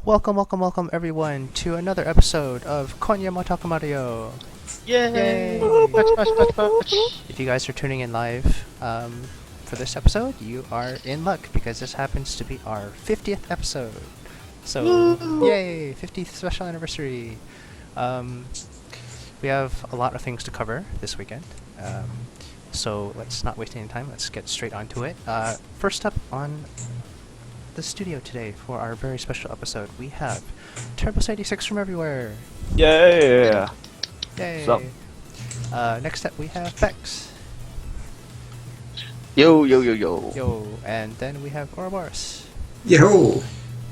Welcome everyone to another episode of Konya Mario. Yay! Yay! Patch, patch, patch, patch. If you guys are tuning in live for this episode, you are in luck because this happens to be our 50th episode. So, yay! 50th special anniversary. We have a lot of things to cover this weekend. So let's not waste any time. Let's get straight onto it. First up on the studio today for our very special episode, we have Turbo86 from everywhere. Yeah. Yay! Sup? Next up we have Bex. Yo. Yo, and then we have Ouroboros. Yo!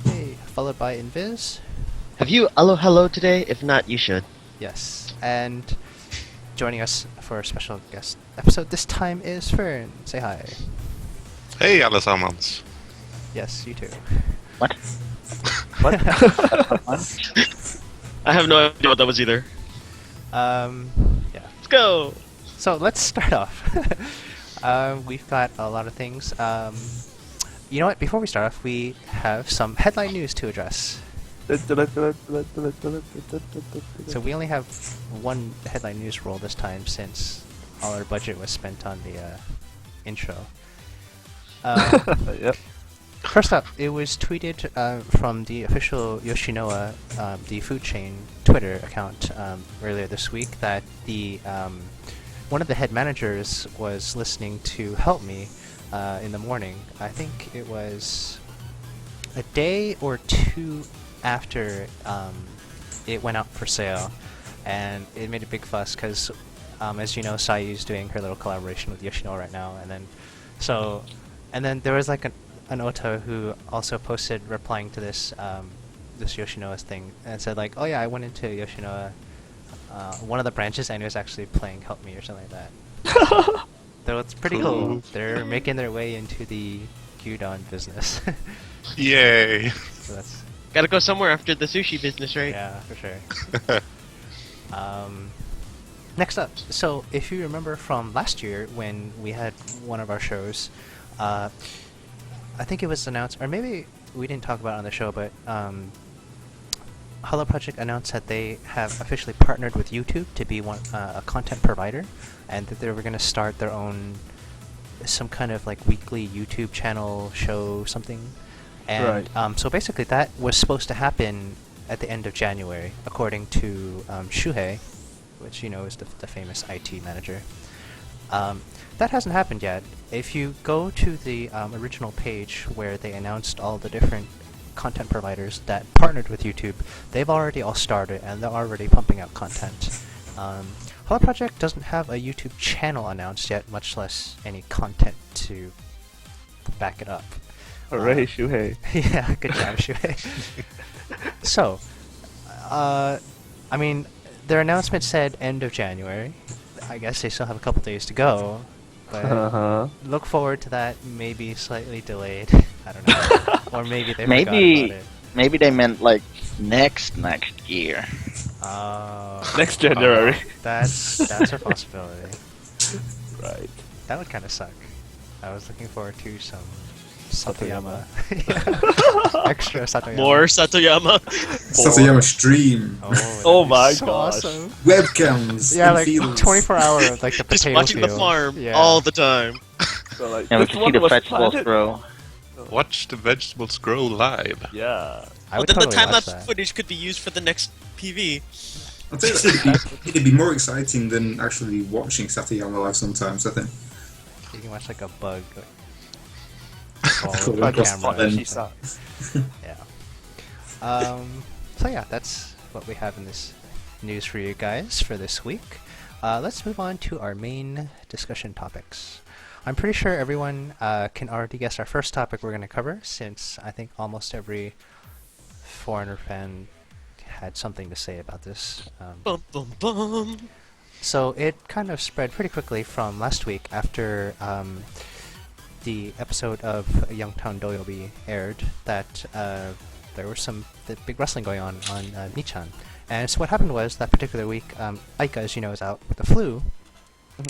Hey, followed by Invis. Have you hello today? If not, you should. Yes, and joining us for a special guest episode this time is Fern. Say hi. Hej allesammans! Yes, you too. What? What? I have no idea what that was either. Yeah. Let's go! So let's start off. We've got a lot of things. You know what? Before we start off, we have some headline news to address. So we only have one headline news roll this time since all our budget was spent on the intro. Yep. First up, it was tweeted from the official Yoshinoya, the food chain Twitter account earlier this week that the one of the head managers was listening to Help Me in the morning. I think it was a day or two after it went out for sale, and it made a big fuss because, as you know, Sayu's doing her little collaboration with Yoshinoya right now, and then there was like an Ota who also posted replying to this this Yoshinoya's thing and said like, oh yeah, I went into Yoshinoya, one of the branches, and it was actually playing Help Me or something like that. So it's pretty cool. They're making their way into the gyudon business. Yay! So that's Gotta go somewhere after the sushi business, right? yeah, for sure. Next up, so if you remember from last year when we had one of our shows, I think it was announced, or maybe we didn't talk about it on the show, but Hollow Project announced that they have officially partnered with YouTube to be a content provider, and that they were going to start their own, some kind of like weekly YouTube channel show, something. And Right. So basically that was supposed to happen at the end of January, according to Shuhei, which you know is the famous IT manager. That hasn't happened yet. If you go to the original page where they announced all the different content providers that partnered with YouTube, they've already all started and they're already pumping out content. Hollow Project doesn't have a YouTube channel announced yet, much less any content to back it up. Hooray, Shuhei. Yeah, good job, Shuhei. So, I mean, their announcement said end of January. I guess they still have a couple days to go, but look forward to that. Maybe slightly delayed. I don't know, or maybe they forgot about it. Maybe they meant like next year. Next January. That's a possibility. Right. That would kind of suck. I was looking forward to some Satoyama. Satoyama. Extra Satoyama. More Satoyama. Satayama stream. Oh my so gosh. awesome. Webcams. Yeah, in like fields. 24-hour, like the Just potato watching the field. farm Yeah. all the time. So, like, And we this can one see the was vegetables planted- grow. Watch the vegetables grow live. Yeah. I Well, would then totally the watch time-lapse that. footage could be used for the next PV. I'll tell you that it'd be more exciting than actually watching Satayama live sometimes, I think. You can watch like a bug. Like, Cool. on Across camera. button. She sucks. Yeah. So yeah, that's what we have in this news for you guys for this week. Let's move on to our main discussion topics. I'm pretty sure everyone can already guess our first topic we're going to cover, since I think almost every foreigner fan had something to say about this. Bum bum bum. So it kind of spread pretty quickly from last week after the episode of Youngtown Doyobi aired that there was some big wrestling going on Nichan. And so what happened was that particular week, Aika, as you know, is out with the flu.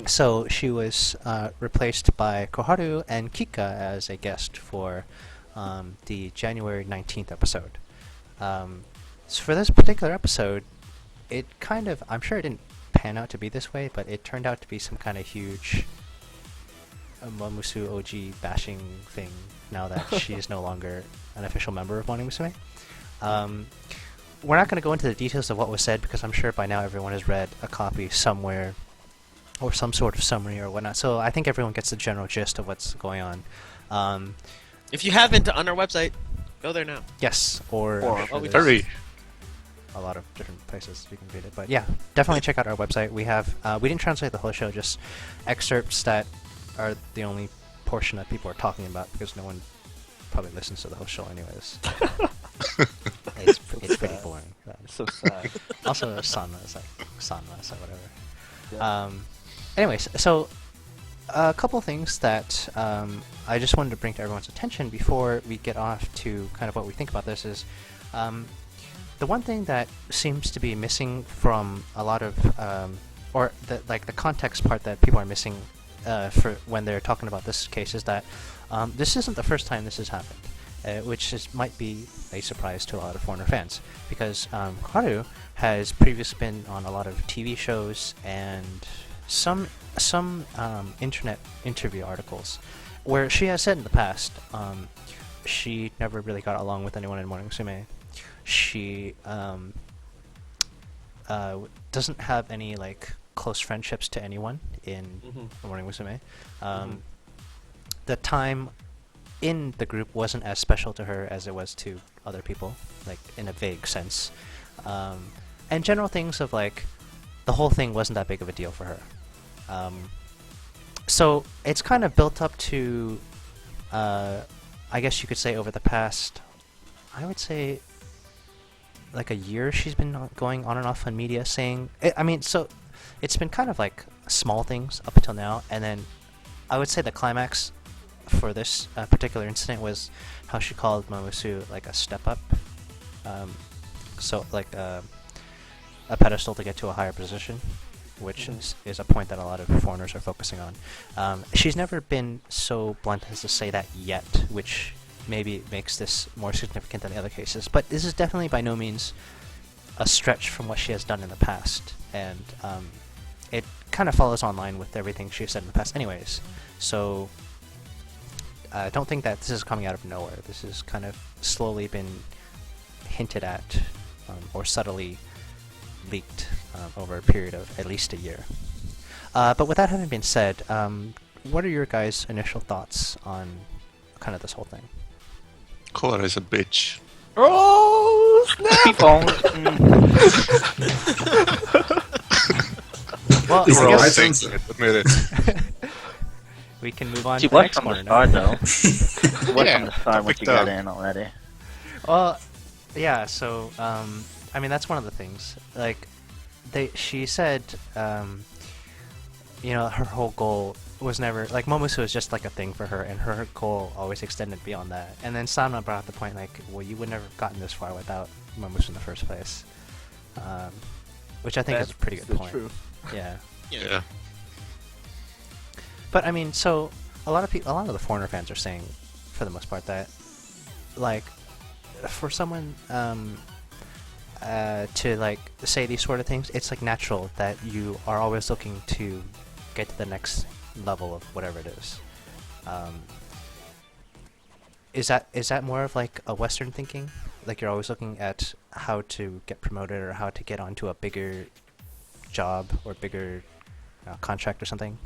So she was replaced by Koharu and Kika as a guest for the January 19th episode. So for this particular episode, it kind of, I'm sure it didn't pan out to be this way, but it turned out to be some kind of huge Momusu OG bashing thing now that she is no longer an official member of Morning Musume. We're not going to go into the details of what was said because I'm sure by now everyone has read a copy somewhere or some sort of summary or whatnot, so I think everyone gets the general gist of what's going on. If you haven't, on our website, go there now. Yes, or I'm sure there's Hurry! a lot of different places you can read it. But yeah, definitely check out our website. We have we didn't translate the whole show, just excerpts that are the only portion that people are talking about because no one probably listens to the whole show anyways. it's pretty boring. It's so sad. Also, Sanma is like Sanma, so whatever. Yeah. Anyways, so a couple things that I just wanted to bring to everyone's attention before we get off to kind of what we think about this is the one thing that seems to be missing from a lot of or the context part that people are missing for when they're talking about this case is that this isn't the first time this has happened, which might be a surprise to a lot of foreigner fans because Haru has previously been on a lot of TV shows and some internet interview articles where she has said in the past she never really got along with anyone in Morning Musume. She doesn't have any close friendships to anyone in Morning Musume. The time in the group wasn't as special to her as it was to other people, in a vague sense. And general things of the whole thing wasn't that big of a deal for her. So it's kind of built up to, I guess you could say over the past, I would say, a year she's been going on and off on media saying, so it's been kind of small things up until now, and then I would say the climax for this particular incident was how she called Momosu a step up, so a pedestal to get to a higher position, which is a point that a lot of foreigners are focusing on. She's never been so blunt as to say that yet, which maybe makes this more significant than the other cases. But this is definitely by no means a stretch from what she has done in the past, and it kind of follows online with everything she has said in the past anyways. So I don't think that this is coming out of nowhere. This has kind of slowly been hinted at or subtly leaked over a period of at least a year. But with that having been said, what are your guys' initial thoughts on kind of this whole thing? Cora is a bitch. Oh, snap! Well, Is I it guess right Thank answer? you, admit it. we can move on She to the was next from corner the now. start, though. She was Yeah, from the start when picked she got up. in already. Well, yeah. So, that's one of the things. She said, her whole goal was never Momosu was just a thing for her, and her goal always extended beyond that. And then Sanma brought up the point well, you would never have gotten this far without Momosu in the first place, which I think is a pretty good point. True. Yeah. Yeah. But so a lot of the foreigner fans are saying, for the most part, that for someone to say these sort of things, it's natural that you are always looking to get to the next level of whatever it is. Is that more of a Western thinking? You're always looking at how to get promoted or how to get onto a bigger job or bigger contract or something?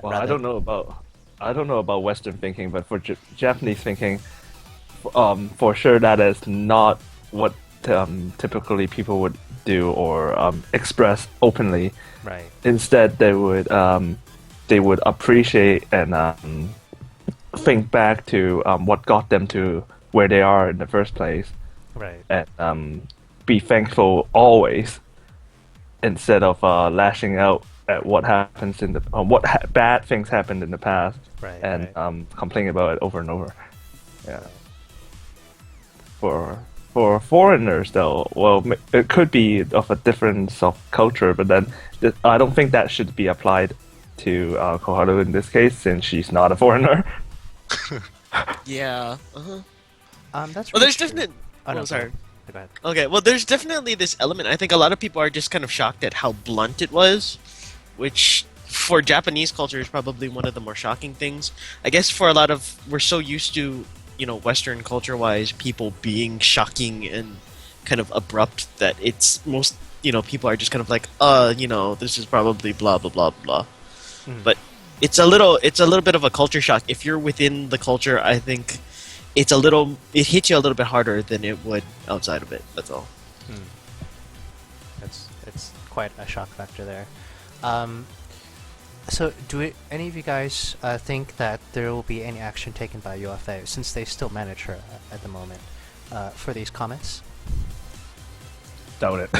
Well, I don't know about Western thinking, but for Japanese thinking, for sure that is not what typically people would do or express openly. Right. Instead, they would appreciate and think back to what got them to where they are in the first place, Right. and be thankful always, instead of lashing out at what happens in the bad things happened in the past, Right. and right. complaining about it over and over. Yeah. For foreigners, though, well, it could be of a difference of culture, but then I don't think that should be applied to Koharu in this case, since she's not a foreigner. Yeah. Uh-huh. That's Well, really there's true. different. Oh, no, Oh, sorry. Go ahead. Okay, well, there's definitely this element. I think a lot of people are just kind of shocked at how blunt it was, which for Japanese culture is probably one of the more shocking things. I guess for a lot of, we're so used to, Western culture-wise, people being shocking and kind of abrupt that it's most, people are just kind of like, this is probably blah blah blah blah. But it's a little bit of a culture shock. If you're within the culture, I think it hits you a little bit harder than it would outside of it. That's all. It's quite a shock factor there. So, any of you guys think that there will be any action taken by UFA, since they still manage her at the moment, for these comments? Doubt it.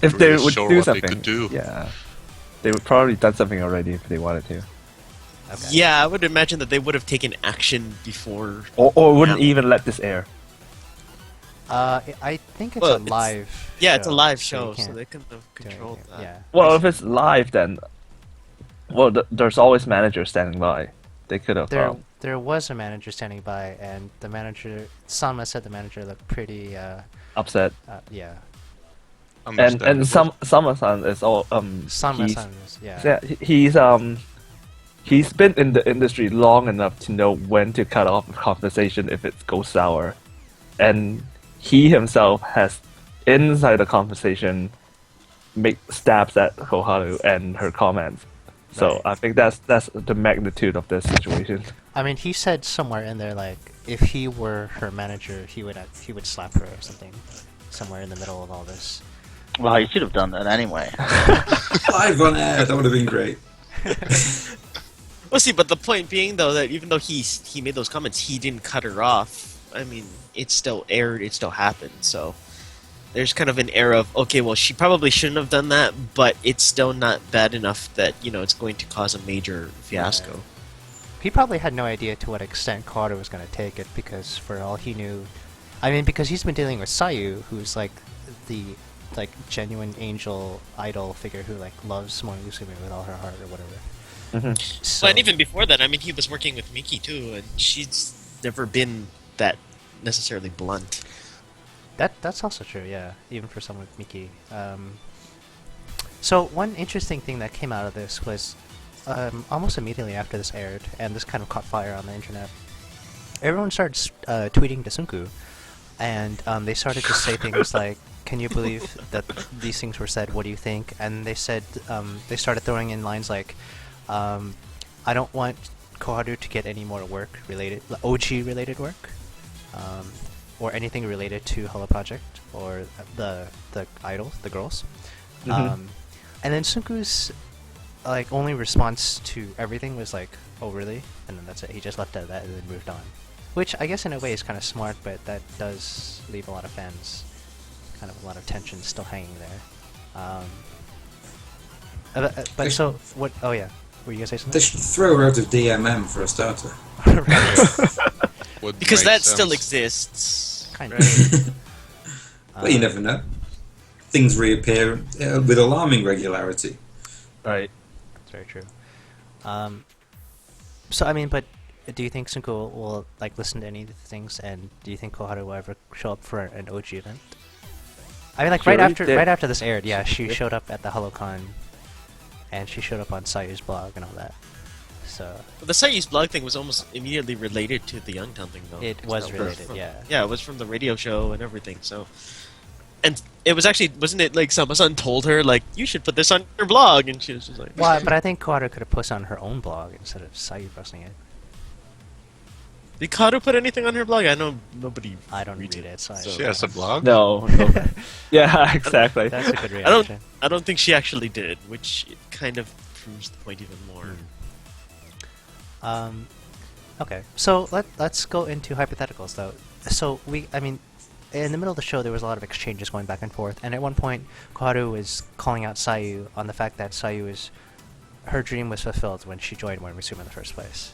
If they Really would sure do what they something, could do. yeah, they would probably done something already if they wanted to, Okay. Yeah, I would imagine that they would have taken action before. or wouldn't Yeah. even let this air. I think it's Well, a live. Yeah, it's a live so show, you so can't they couldn't have do controlled anything. that. Yeah. Well, if it's live, then there's always managers standing by. They could have. There was a manager standing by, and the manager, Sama said the manager looked pretty, Upset. yeah. And Sama-san is all Sama-san is, yeah. he's been in the industry long enough to know when to cut off a conversation if it goes sour, and he himself has inside the conversation make stabs at Koharu and her comments. So Right. I think that's the magnitude of this situation. I mean, he said somewhere in there, like, if he were her manager, he would slap her or something, somewhere in the middle of all this. Well, you should have done that anyway. Live on air, that would have been great. Well, see, but the point being, though, that even though he made those comments, he didn't cut her off. I mean, it still aired, it still happened, so there's kind of an air of, okay, well, she probably shouldn't have done that, but it's still not bad enough that, it's going to cause a major fiasco. Right. He probably had no idea to what extent Koharu was going to take it, because for all he knew, I mean, because he's been dealing with Sayu, who's like the genuine angel idol figure who loves Monosuke with all her heart or whatever. So, And even before that, I mean, he was working with Miki too, and she's never been that necessarily blunt. that's also true, yeah. Even for someone with Miki. So one interesting thing that came out of this was almost immediately after this aired, and this kind of caught fire on the internet. Everyone started tweeting to Sunku, and they started to say things like, "Can you believe that these things were said? What do you think?" And they said they started throwing in lines like, "I don't want Koharu to get any more OG related work, or anything related to Hello Project or the idols, the girls." And then Sunku's only response to everything was like, "Oh really?" And then that's it. He just left it at that and then moved on. Which I guess in a way is kind of smart, but that does leave a lot of fans, kind of a lot of tension still hanging there. But so what? Oh yeah, were you gonna say They something? should throw her out of DMM for a starter. Would Because make that sense. still exists. Kind of. Right. But you never know. Things reappear with alarming regularity. Right. That's very true. So I mean, but do you think Sunko will listen to any of the things, and do you think Koharu will ever show up for an OG event? I mean, She already did. right after this aired, yeah, she showed up at the HoloCon, and she showed up on Sayu's blog and all that. So But the Sayu's blog thing was almost immediately related to the Youngtown thing, though. it 'cause was that related, from- yeah. Yeah, it was from the radio show and everything, so... And it was actually, wasn't it Sama-san told her, you should put this on your blog, and she was just like... Well, but I think Koharu could have posted on her own blog instead of Sayu posting it. Did Kato put anything on her blog? I know nobody... I don't reads read it, so I She has a blog? No. Yeah, exactly. That's a good I don't, reaction. I don't think she actually did, which it kind of proves the point even more. Okay, so let's go into hypotheticals though. So I mean, in the middle of the show there was a lot of exchanges going back and forth, and at one point Koharu was calling out Sayu on the fact that her dream was fulfilled when she joined Monosuke in the first place.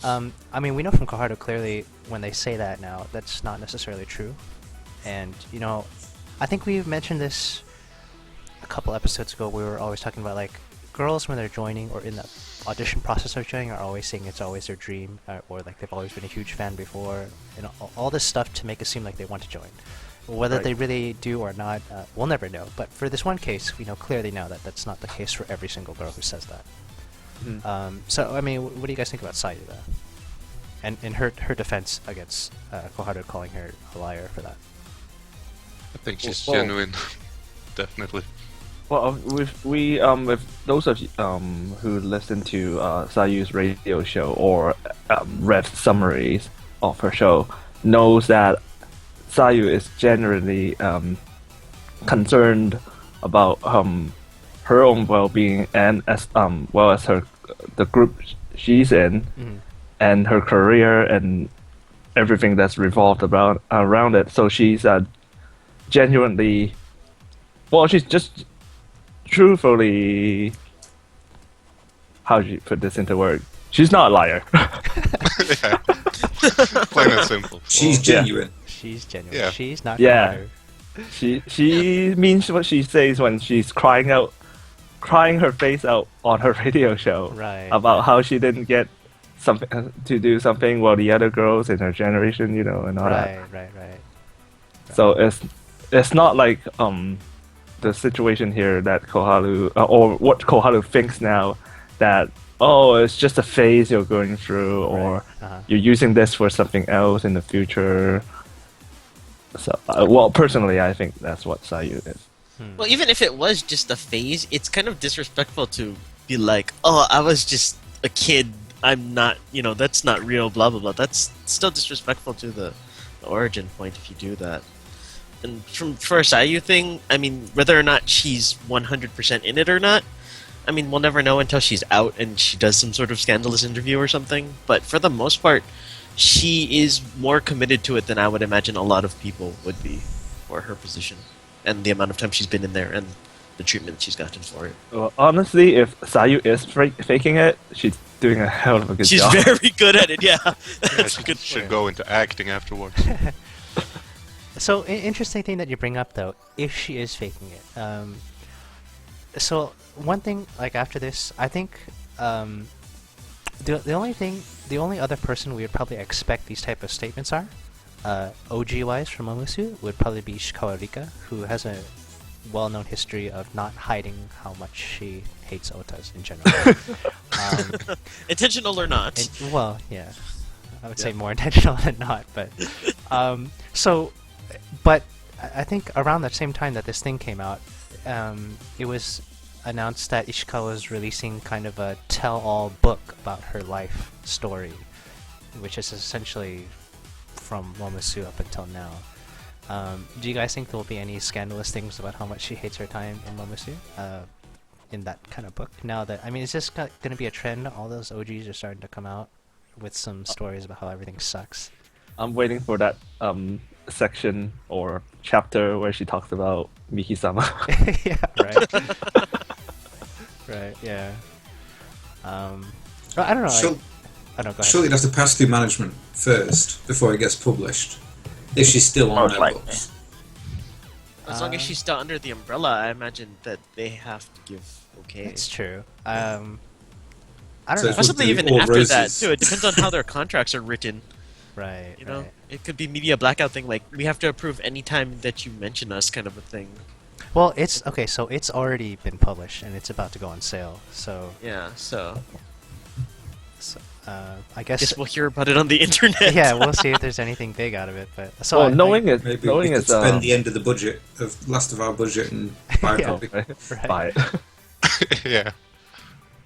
I mean, we know from Koharu clearly when they say that now, that's not necessarily true. And, I think we mentioned this a couple episodes ago. We were always talking about, girls when they're joining or in the audition process are doing are always saying it's always their dream, or like they've always been a huge fan before, and all this stuff to make it seem like they want to join. Whether Right. they really do or not, we'll never know. But for this one case, we know clearly now that that's not the case for every single girl who says that. So, I mean, what do you guys think about C-ute, though? And in her defense against Koharu calling her a liar for that. I think she's Well- genuine. Definitely. Well, with those of you who listen to C-ute's radio show or read summaries of her show, knows that C-ute is generally concerned about her own well-being and as well as the group she's in and her career and everything that's revolved around it. So she's genuinely, well, she's just truthfully, how do you put this into words? She's not a liar. Yeah. Plain and simple. She's genuine. She's genuine. Yeah. She's not Yeah. gonna lie. She means what she says when she's crying her face out on her radio show Right. about how she didn't get something to do something while the other girls in her generation, and all that. Right. So it's not like the situation here that Koharu or what Koharu thinks now that it's just a phase you're going through or Uh-huh. you're using this for something else in the future. So well, personally, I think that's what C-ute is. Well, even if it was just a phase, it's kind of disrespectful to be like, "Oh, I was just a kid. I'm not, that's not real." Blah blah blah. That's still disrespectful to the origin point if you do that. And for a C-ute thing, I mean, whether or not she's 100% in it or not, I mean, we'll never know until she's out and she does some sort of scandalous interview or something. But for the most part, she is more committed to it than I would imagine a lot of people would be for her position and the amount of time she's been in there and the treatment she's gotten for it. Well, honestly, if C-ute is faking it, she's doing a hell of a good She's job. very good at it, yeah. Yeah, That's she a good should point. go into acting afterwards. So, interesting thing that you bring up, though, if she is faking it. So, one thing, like, after this, I think, the only other person we would probably expect these type of statements are, OG-wise from Momosu, would probably be Ishikawa Rika, who has a well-known history of not hiding how much she hates otas in general. Intentional or not. Well, yeah. I would say more intentional than not, but but I think around the same time that this thing came out, it was announced that Ishikawa was releasing kind of a tell-all book about her life story, which is essentially from Momosu up until now. Do you guys think there will be any scandalous things about how much she hates her time in Momosu in that kind of book? Now that, I mean, is this going to be a trend? All those OGs are starting to come out with some stories about how everything sucks. I'm waiting for that section or chapter where she talks about Miki-sama. Yeah, right. Right, yeah. Well, I don't know. She'll- I don't know, go ahead. Surely it has to pass through management first before it gets published. If she's still on Most their likely. books. As long as she's still under the umbrella, I imagine that they have to give okay. It's true. I don't So know. it's Possibly do even all after that roses. too. It depends on how their contracts are written. Right, You know, right. it could be media blackout thing, like we have to approve any time that you mention us, kind of a thing. Well, it's okay. So it's already been published and it's about to go on sale. So, Yeah, so I guess. guess we'll hear about it on the internet. Yeah, we'll see if there's anything big out of it. But so Well, I knowing it, Maybe knowing we could it's spend the end of the budget, of last of our budget, and buy a Yeah. copy. Right. buy it. Yeah.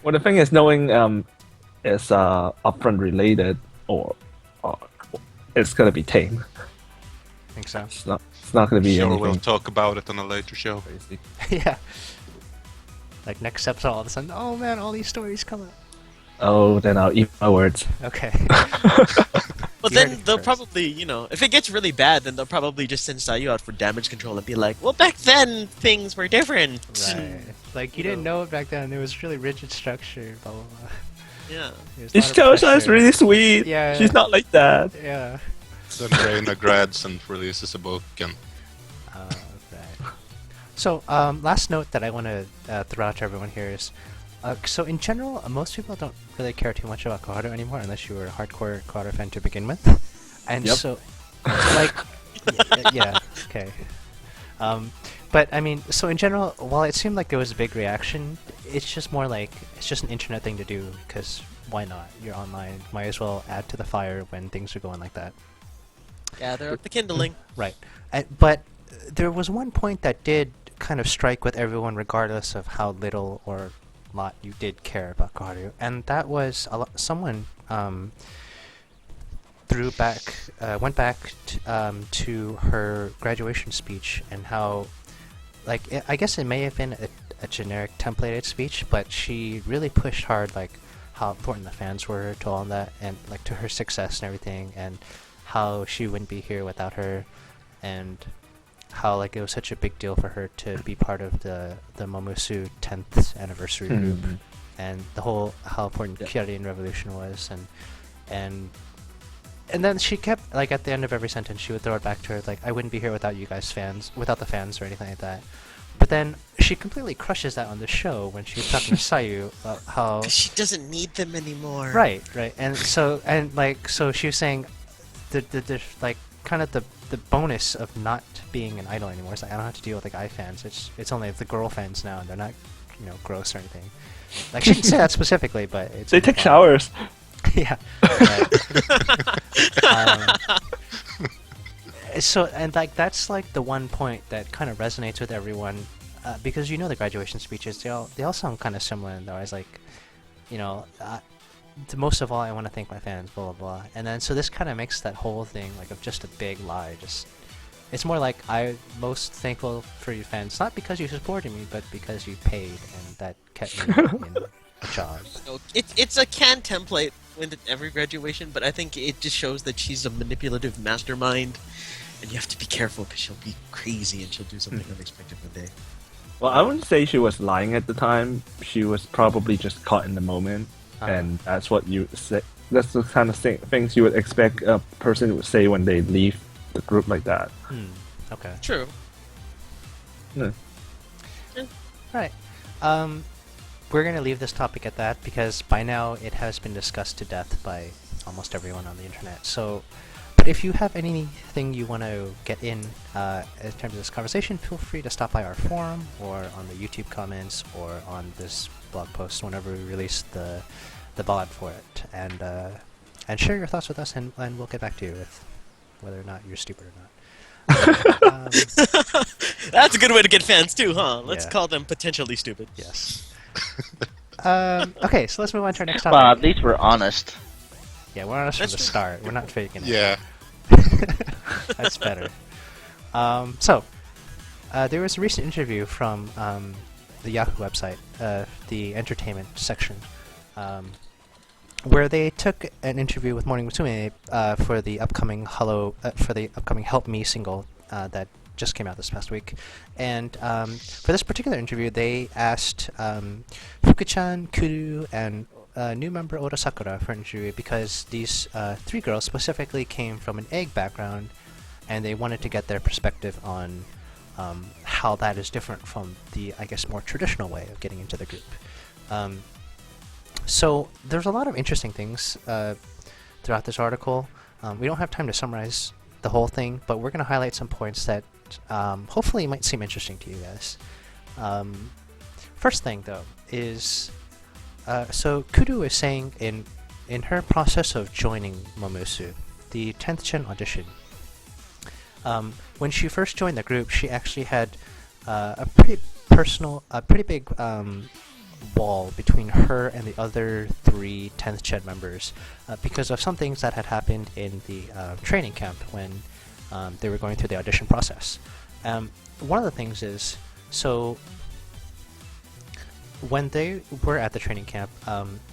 Well, the thing is, knowing is upfront related or it's gonna be tame. I think so. It's not gonna be Sure, anything we'll talk about it on a later show. crazy. Yeah. Like next episode, all of a sudden, oh man, all these stories come out. Oh, then I'll eat my words. Okay. But You heard then it they'll first. probably, if it gets really bad, then they'll probably just send Sayu out for damage control and be like, well, back then things were different. Right. Like you You didn't know. know it back then. There was really rigid structure. Blah blah blah. Yeah. There's a lot of Ishitosa is pressure. really sweet. Yeah. She's not like that. Yeah. Then Reina grads and releases a book and Right. So, last note that I want to throw out to everyone here is, So in general, most people don't really care too much about Koharu anymore, unless you were a hardcore Koharu fan to begin with. And Yep. so, like, yeah, okay. But I mean, so in general, while it seemed like there was a big reaction, it's just more like it's just an internet thing to do because why not? You're online, might as well add to the fire when things are going like that. Yeah, they're up the kindling. Right. But there was one point that did kind of strike with everyone, regardless of how little or lot you did care about Koharu, and that was someone went back to her graduation speech and how, like, I guess it may have been a generic templated speech, but she really pushed hard, like, how important the fans were to all that, and like to her success and everything, and how she wouldn't be here without her, and how like it was such a big deal for her to be part of the Momusu 10th anniversary group, and the whole how important Kyarian Revolution was, and then she kept, like, at the end of every sentence she would throw it back to her, like, I wouldn't be here without you guys fans, without the fans or anything like that. But then she completely crushes that on the show when she was talking to Sayu about how 'Cause she doesn't need them anymore. right, and so she was saying the like kind of the bonus of not being an idol anymore is like I don't have to deal with the guy fans. It's only the girl fans now, and they're not, gross or anything. Like, she didn't say that specifically, but it's They take showers. yeah. So, and like that's like the one point that kind of resonates with everyone, because the graduation speeches, they all sound kind of similar, and they're always like, most of all, I want to thank my fans, blah blah blah. And then so this kind of makes that whole thing like of just a big lie. It's more like I'm most thankful for you fans, not because you supported me, but because you paid, and that kept me in a job. No, it's a can template with every graduation, but I think it just shows that she's a manipulative mastermind, and you have to be careful because she'll be crazy and she'll do something unexpected one day. Well, I wouldn't say she was lying at the time. She was probably just caught in the moment, and that's what you say. That's the kind of things you would expect a person would say when they leave the group like that. Okay. True. Yeah. Right. We're going to leave this topic at that because by now it has been discussed to death by almost everyone on the internet. So, but if you have anything you want to get in terms of this conversation, feel free to stop by our forum or on the YouTube comments or on this blog post whenever we release the blog for it, and share your thoughts with us, and we'll get back to you with whether or not you're stupid or not. That's a good way to get fans too, huh? Let's Yeah. call them potentially stupid. Yes. Okay, so let's move on to our next Well, topic. at least we're honest. Yeah, we're honest from That's the true. start. We're not faking it. Yeah. That's better. There was a recent interview from the Yahoo website, the entertainment section, where they took an interview with Morning Musume for the upcoming Help Me single that just came out this past week. And for this particular interview, they asked Fuku-chan, Kuru, and new member Oda Sakura for an interview because these three girls specifically came from an egg background, and they wanted to get their perspective on how that is different from the, I guess, more traditional way of getting into the group. So there's a lot of interesting things throughout this article. We don't have time to summarize the whole thing, but we're going to highlight some points that hopefully might seem interesting to you guys. First thing, though, is so Kudu is saying in her process of joining Momusu, the 10th Gen audition, when she first joined the group, she actually had a pretty big wall between her and the other three 10th Gen members because of some things that had happened in the training camp when they were going through the audition process. One of the things is, so when they were at the training camp,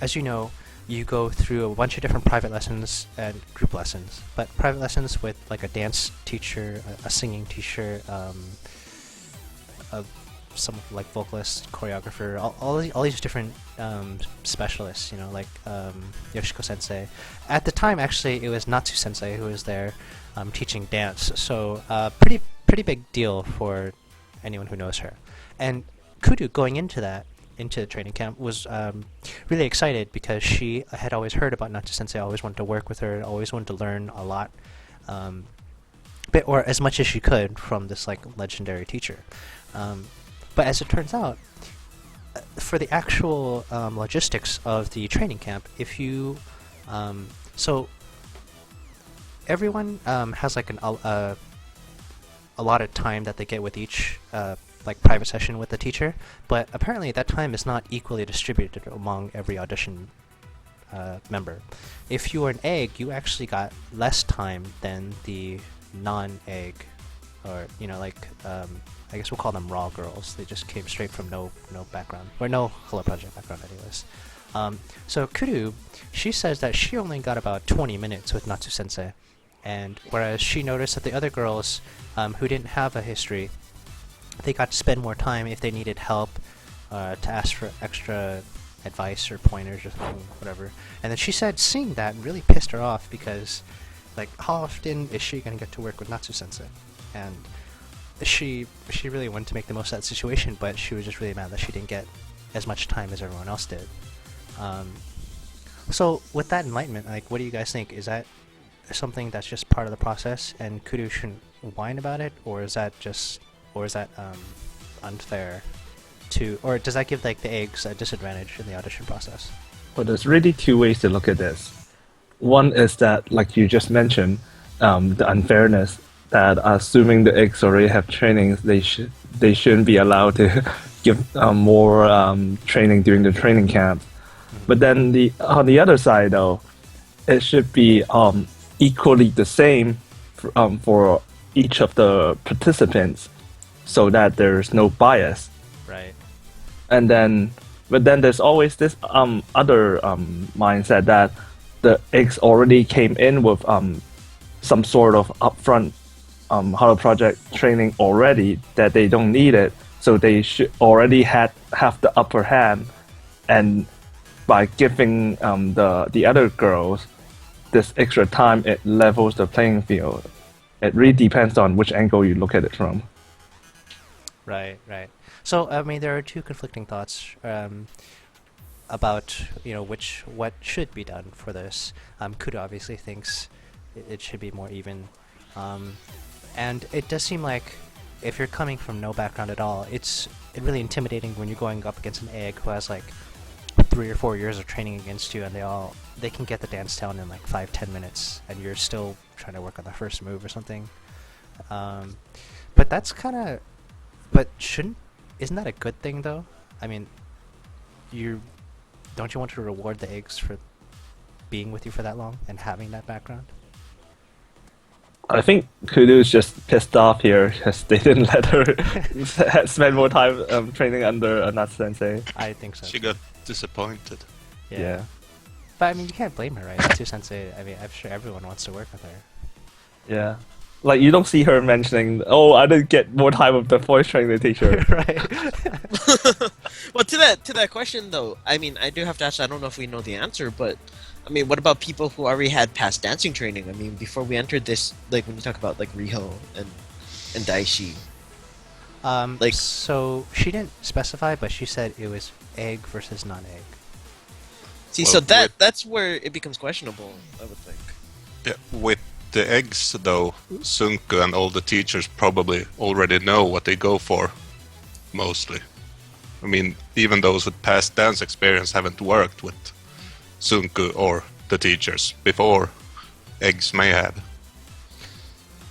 as you know, you go through a bunch of different private lessons and group lessons. But private lessons with like a dance teacher, a singing teacher, some like vocalist, choreographer, all these different specialists, like Yoshiko Sensei. At the time, actually, it was Natsu Sensei who was there teaching dance. So pretty big deal for anyone who knows her. And Kudu, going into that, into the training camp was really excited because she had always heard about Natsu Sensei, always wanted to work with her, always wanted to learn a lot, or as much as she could from this like legendary teacher. But as it turns out, for the actual logistics of the training camp, if you so everyone has like a allotted time that they get with each like private session with the teacher, but apparently that time is not equally distributed among every audition member. If you were an egg, you actually got less time than the non-egg, or like I guess we'll call them raw girls. They just came straight from no background, or no Hello Project background anyways. So Kuru, she says that she only got about 20 minutes with Natsu Sensei, and whereas she noticed that the other girls who didn't have a history, they got to spend more time if they needed help, to ask for extra advice or pointers or something, whatever. And then she said seeing that really pissed her off because, like, how often is she going to get to work with Natsu Sensei? And she really wanted to make the most of that situation, but she was just really mad that she didn't get as much time as everyone else did. So with that enlightenment, like, what do you guys think? Is that something that's just part of the process and Kudu shouldn't whine about it, or is that unfair to, or does that give like the eggs a disadvantage in the audition process? Well, there's really two ways to look at this. One is that, like you just mentioned, the unfairness that assuming the eggs already have trainings, they shouldn't be allowed to give more training during the training camp. But then on the other side, though, it should be equally the same for each of the participants, so that there's no bias. Right. But then there's always this other mindset that the eggs already came in with some sort of upfront Hello Project training already, that they don't need it, so they should already have the upper hand, and by giving the other girls this extra time, it levels the playing field. It really depends on which angle you look at it from. Right. So I mean, there are two conflicting thoughts about what should be done for this. Kudo obviously thinks it should be more even, and it does seem like if you're coming from no background at all, it's really intimidating when you're going up against an egg who has like 3 or 4 years of training against you, and they can get the dance down in like 5-10 minutes, and you're still trying to work on the first move or something. But that's kind of, isn't that a good thing though? I mean, don't you want to reward the eggs for being with you for that long and having that background? I think Kudu's just pissed off here because they didn't let her spend more time training under Natsu Sensei. I think so. She got disappointed. Yeah. But I mean, you can't blame her, right? Natsu Sensei, I mean, I'm sure everyone wants to work with her. Yeah. Like, you don't see her mentioning, oh, I didn't get more time with the voice training teacher. Right. Well, to that question though, I mean, I do have to ask. I don't know if we know the answer, but I mean, what about people who already had past dancing training? I mean, before we entered this, like when you talk about like Riho and Daishi. So she didn't specify, but she said it was egg versus non-egg. See, Well, so that's where it becomes questionable, I would think. Yeah, with the eggs though, Sunku and all the teachers probably already know what they go for, mostly. I mean, even those with past dance experience haven't worked with Sunku or the teachers before. Eggs may have.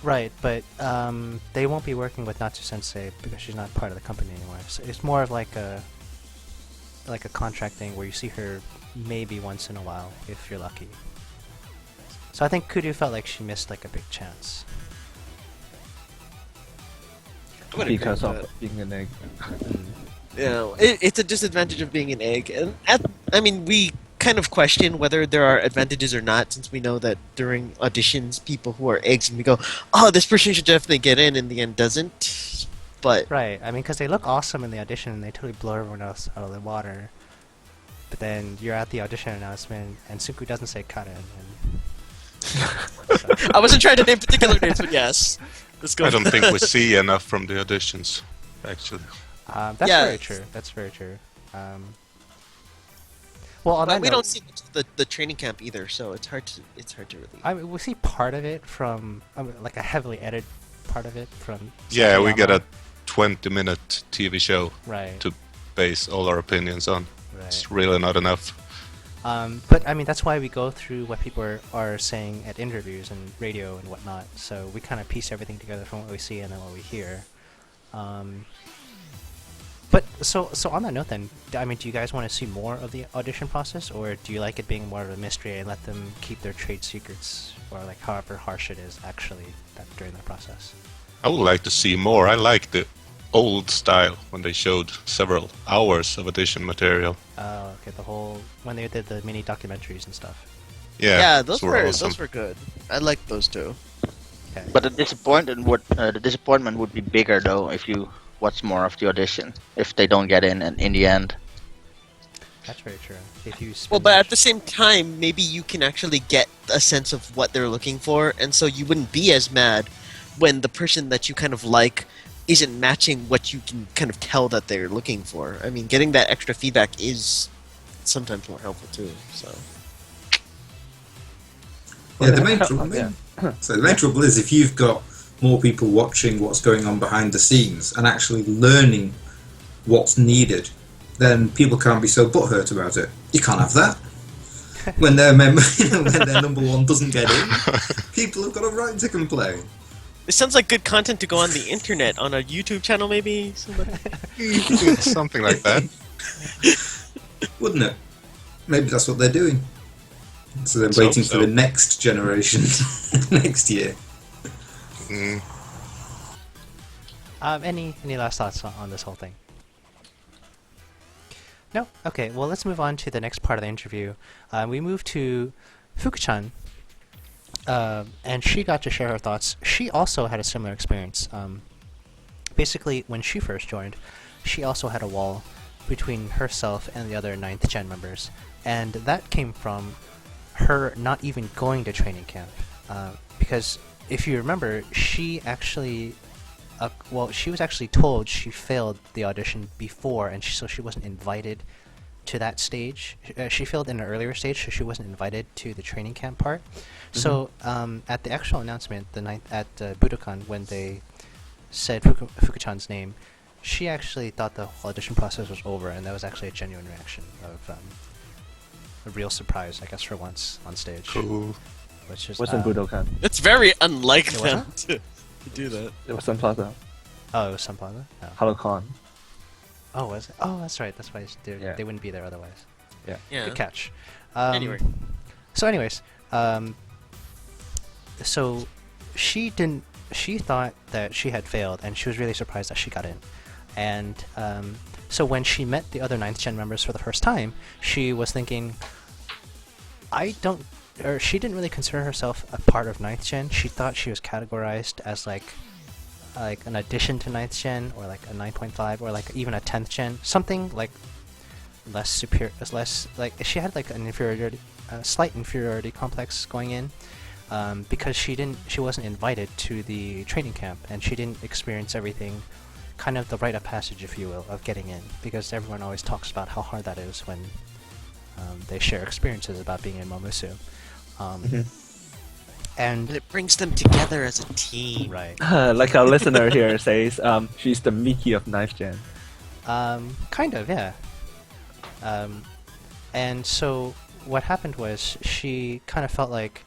Right, but they won't be working with Natsu Sensei because she's not part of the company anymore. So it's more of like a contract thing where you see her maybe once in a while if you're lucky. So I think Kudu felt like she missed like a big chance. I would agree Because with of that. being an egg. Yeah, it's a disadvantage of being an egg, and I mean, we kind of question whether there are advantages or not, since we know that during auditions, people who are eggs, and we go, "Oh, this person should definitely get in the end, doesn't." But Right, I mean, because they look awesome in the audition and they totally blow everyone else out of the water. But then you're at the audition announcement and Sunku doesn't say cut in. I wasn't trying to name particular names, but yes, let's go. I don't think we see enough from the auditions, actually. That's Yeah. very true. That's very true. Well, on But that we note, don't see much of the training camp either, so it's hard to really. I mean, we see part of it from like a heavily edited part of it from. Yeah, we get Satayama. a 20-minute TV show Right. to base all our opinions on. Right. It's really not enough. But I mean, that's why we go through what people are saying at interviews and radio and whatnot. So we kind of piece everything together from what we see and then what we hear. But so on that note, then, I mean, do you guys want to see more of the audition process, or do you like it being more of a mystery and let them keep their trade secrets, or like however harsh it is actually during the process? I would like to see more. I like the old style when they showed several hours of audition material. Oh, okay. The whole when they did the mini documentaries and stuff. Yeah, those were awesome. those were good. I liked those too. Okay. But the disappointment would be bigger though if you watch more of the audition. If they don't get in the end. That's very true. If you Well, but at the same time, maybe you can actually get a sense of what they're looking for, and so you wouldn't be as mad when the person that you kind of like isn't matching what you can kind of tell that they're looking for. I mean, getting that extra feedback is sometimes more helpful too. So. Yeah, the main trouble is if you've got more people watching what's going on behind the scenes and actually learning what's needed, then people can't be so butthurt about it. You can't have that. When their when their number one doesn't get in, people have got a right to complain. It sounds like good content to go on the internet, on a YouTube channel maybe? Something like that. Wouldn't it? Maybe that's what they're doing. So they're Let's hope waiting for so. the next generation next year. Mm. Any last thoughts on this whole thing? No? Okay, well, let's move on to the next part of the interview. We move to Fuku-chan, and she got to share her thoughts. She also had a similar experience. Basically, when she first joined, she also had a wall between herself and the other 9th Gen members, and that came from her not even going to training camp. Because if you remember, she actually she was actually told she failed the audition before, and so she wasn't invited to that stage. She failed in an earlier stage, so she wasn't invited to the training camp part. Mm-hmm. So at the actual announcement, at Budokan, when they said Fuku-chan's name, she actually thought the audition process was over, and that was actually a genuine reaction of a real surprise, I guess, for once on stage. Cool. Which is Wasn't Budokan. It's very unlike It them wasn't? to do that. It was Sun Plaza. Oh, it was Sun Plaza? Oh. HaloCon. Oh, was it? Oh, that's right. That's why Yeah. they wouldn't be there otherwise. Yeah. Yeah. Good catch. Anyway. So, anyways, so she didn't. She thought that she had failed, and she was really surprised that she got in. And so when she met the other 9th Gen members for the first time, she was thinking, she didn't really consider herself a part of 9th Gen. She thought she was categorized as like an addition to 9th Gen, or like a 9.5, or like even a 10th Gen, something like less superior, less like she had like an inferiority, a slight inferiority complex going in, because she wasn't invited to the training camp, and she didn't experience everything, kind of the rite of passage, if you will, of getting in, because everyone always talks about how hard that is when they share experiences about being in Momusu. And it brings them together as a team. right. Like our listener here says, she's the Mickey of 9th Gen. Kind of, yeah. And so what happened was she kind of felt like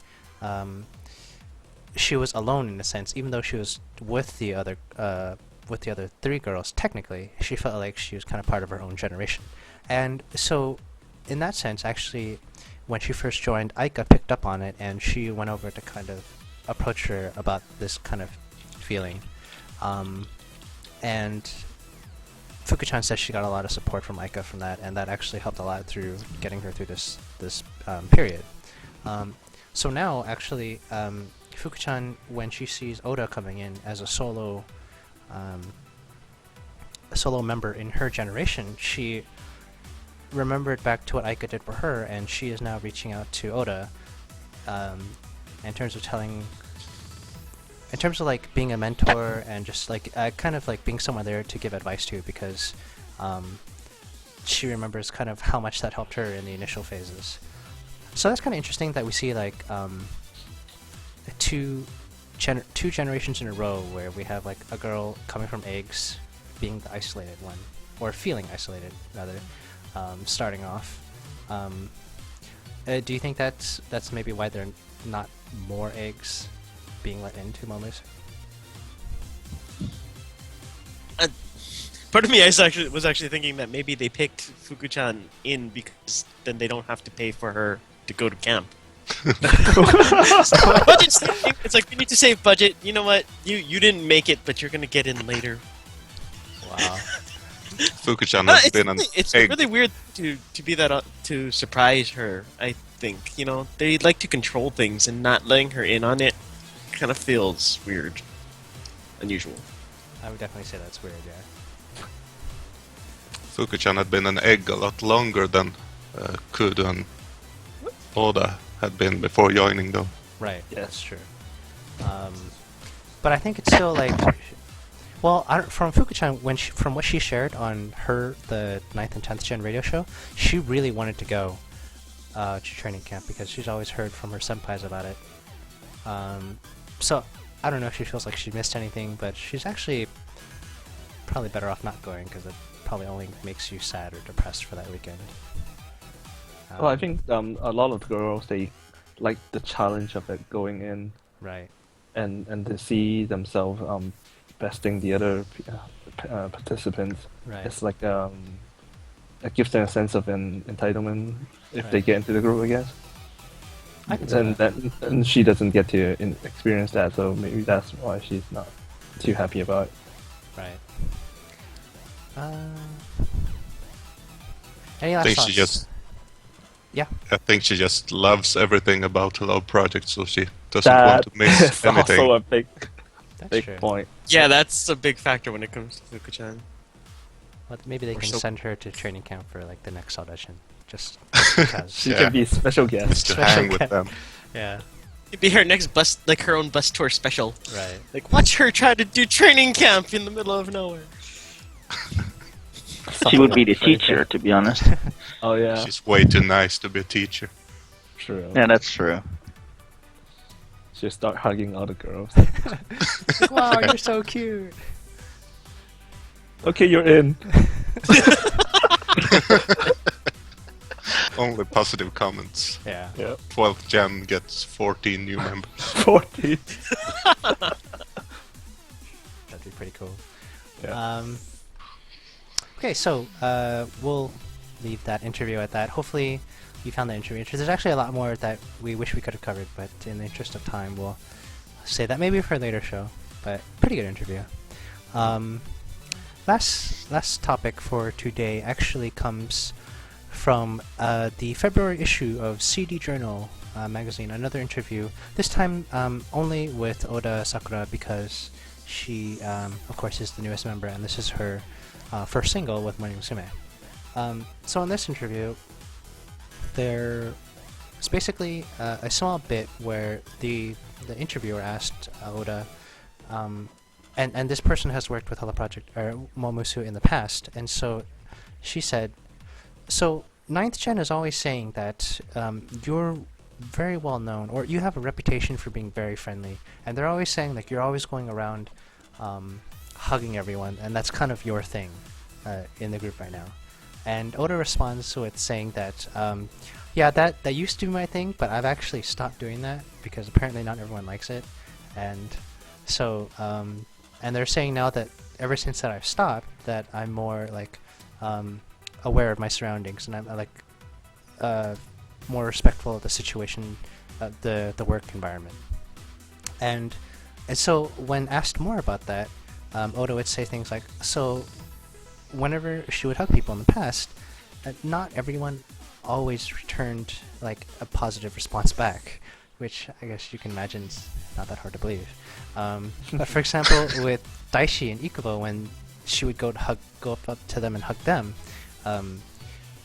she was alone in a sense, even though she was with the other 3 girls. Technically, she felt like she was kind of part of her own generation. And so, in that sense, actually, when she first joined, Aika picked up on it, and she went over to kind of approach her about this kind of feeling. And Fuku-chan says she got a lot of support from Aika from that, and that actually helped a lot through getting her through this period. So now, actually, Fuku-chan, when she sees Oda coming in as a solo member in her generation, she remembered back to what Aika did for her, and she is now reaching out to Oda in terms of like being a mentor and just like kind of like being someone there to give advice to, because she remembers kind of how much that helped her in the initial phases. So that's kind of interesting that we see like two generations in a row where we have like a girl coming from eggs being the isolated one, or feeling isolated rather, starting off. Do you think that's maybe why there are not more eggs being let into Momo's? Part of me was actually thinking that maybe they picked Fuku-chan in because then they don't have to pay for her to go to camp. Budget saving. It's like, we need to save budget. You know what? You didn't make it, but you're gonna get in later. Wow. Fuku-chan has been an It's egg. really weird to be that to surprise her. I think they like to control things, and not letting her in on it kind of feels weird, unusual. I would definitely say that's weird, yeah. Fuku-chan had been an egg a lot longer than Kudo and Oda had been before joining, though. Right, Yes. that's true. But I think it's still like, well, from Fuku-chan, from what she shared on the 9th and 10th gen radio show, she really wanted to go to training camp because she's always heard from her senpais about it. So I don't know if she feels like she missed anything, but she's actually probably better off not going because it probably only makes you sad or depressed for that weekend. Well, I think a lot of girls, they like the challenge of it going in, Right. and to see themselves besting the other participants. Right. It's like it gives them a sense of entitlement if they Right. get into the group, I guess. I can see And that. and she doesn't get to experience that, so maybe that's why she's not too happy about it. Right. Any I last think thoughts? she just. Yeah. I think she just loves everything about her love project, so she doesn't want to miss That's anything. also a big That's true. point. Yeah, that's a big factor when it comes to Fuku-chan. Well, maybe they Or can so- send her to training camp for like the next audition, just because. She Yeah. can be a special guest. Just to Special hang with guest. them. Yeah. It'd be her next bus, like her own bus tour special. Right. Like, watch her try to do training camp in the middle of nowhere. She would be the teacher, to be honest. Oh yeah, She's way too nice to be a teacher. true. Yeah, that's true. She'll start hugging all the girls. Like, wow, you're so cute. Okay, you're in. Only positive comments. Yeah. Yeah, 12th gen gets 14 new members. 40. That'd be pretty cool. Yeah. Okay, so we'll leave that interview at that. Hopefully you found that interview interesting. There's actually a lot more that we wish we could have covered, but in the interest of time, we'll say that maybe for a later show. But pretty good interview. Last topic for today actually comes from the February issue of CD Journal magazine. Another interview. This time only with Oda Sakura because she, of course, is the newest member, and this is her first single with Morning Musume. So in this interview, there's basically a small bit where the interviewer asked Oda, and this person has worked with Hello Project or Momusu in the past, and so she said, so 9th Gen is always saying that you're very well known, or you have a reputation for being very friendly, and they're always saying like you're always going around hugging everyone, and that's kind of your thing in the group right now. And Oda responds to it saying that, yeah, that used to be my thing, but I've actually stopped doing that because apparently not everyone likes it. And so, and they're saying now that ever since that I've stopped, that I'm more like aware of my surroundings, and I'm like more respectful of the situation, the work environment. And so when asked more about that, Oda would say things like, so whenever she would hug people in the past, not everyone always returned like a positive response back, which I guess you can imagine is not that hard to believe. But for example, with Daishi and Ikubo, when she would go up to them and hug them,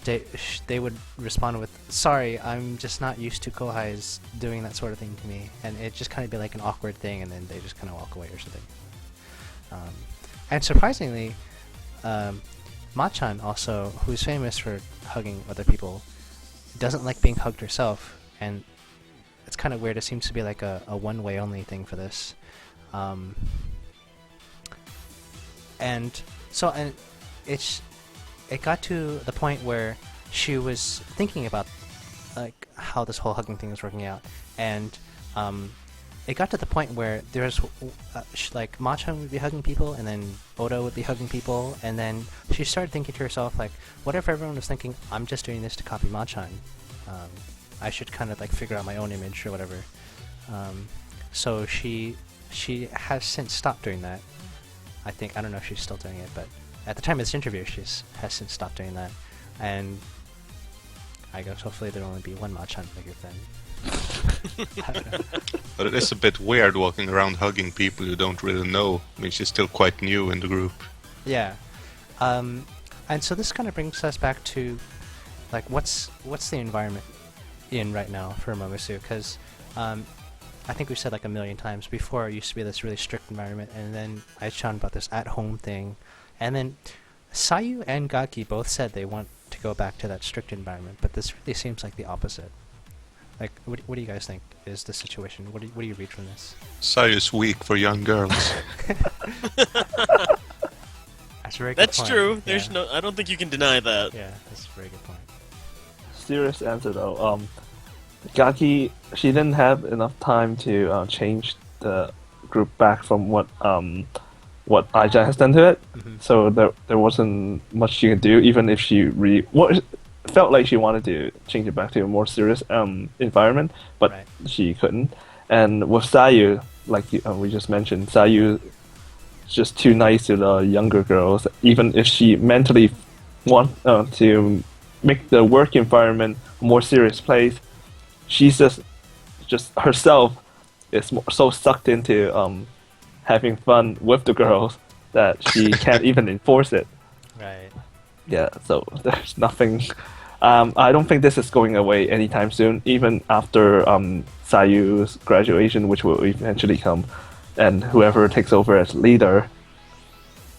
they would respond with, sorry, I'm just not used to kohais doing that sort of thing to me, and it just kind of be like an awkward thing, and then they just kind of walk away or something. And surprisingly, Machan also, who's famous for hugging other people, doesn't like being hugged herself, and it's kind of weird. It seems to be like a one-way only thing for this. And it got to the point where she was thinking about like how this whole hugging thing is working out, and it got to the point where there's like Machan would be hugging people, and then Oda would be hugging people, and then she started thinking to herself like, what if everyone was thinking I'm just doing this to copy Machan? I should kind of like figure out my own image or whatever. So she has since stopped doing that. I don't know if she's still doing it, but at the time of this interview, has since stopped doing that. And I guess hopefully there'll only be one Machan figure then. I don't know. But it is a bit weird walking around hugging people you don't really know. I mean, she's still quite new in the group. Yeah. And so this kind of brings us back to like what's the environment in right now for Momosu? Because I think we've said like a million times before, it used to be this really strict environment, and then I found about this at-home thing, and then Sayu and Gaki both said they want to go back to that strict environment, but this really seems like the opposite. Like, what do you guys think is the situation? What do you read from this? Sayu's weak for young girls. That's a very good That's point. true. There's Yeah. I don't think you can deny that. Yeah, that's a very good point. Serious answer though. Gaki, she didn't have enough time to change the group back from what Aija has done to it. Mhm. So there wasn't much she could do, even if she felt like she wanted to change it back to a more serious environment, but Right. she couldn't. And with Sayu, like we just mentioned, Sayu is just too nice to the younger girls. Even if she mentally wants to make the work environment a more serious place, she's just herself is so sucked into having fun with the girls that she can't even enforce it. Right. Yeah, so there's nothing. I don't think this is going away anytime soon, even after Sayu's graduation, which will eventually come, and whoever takes over as leader,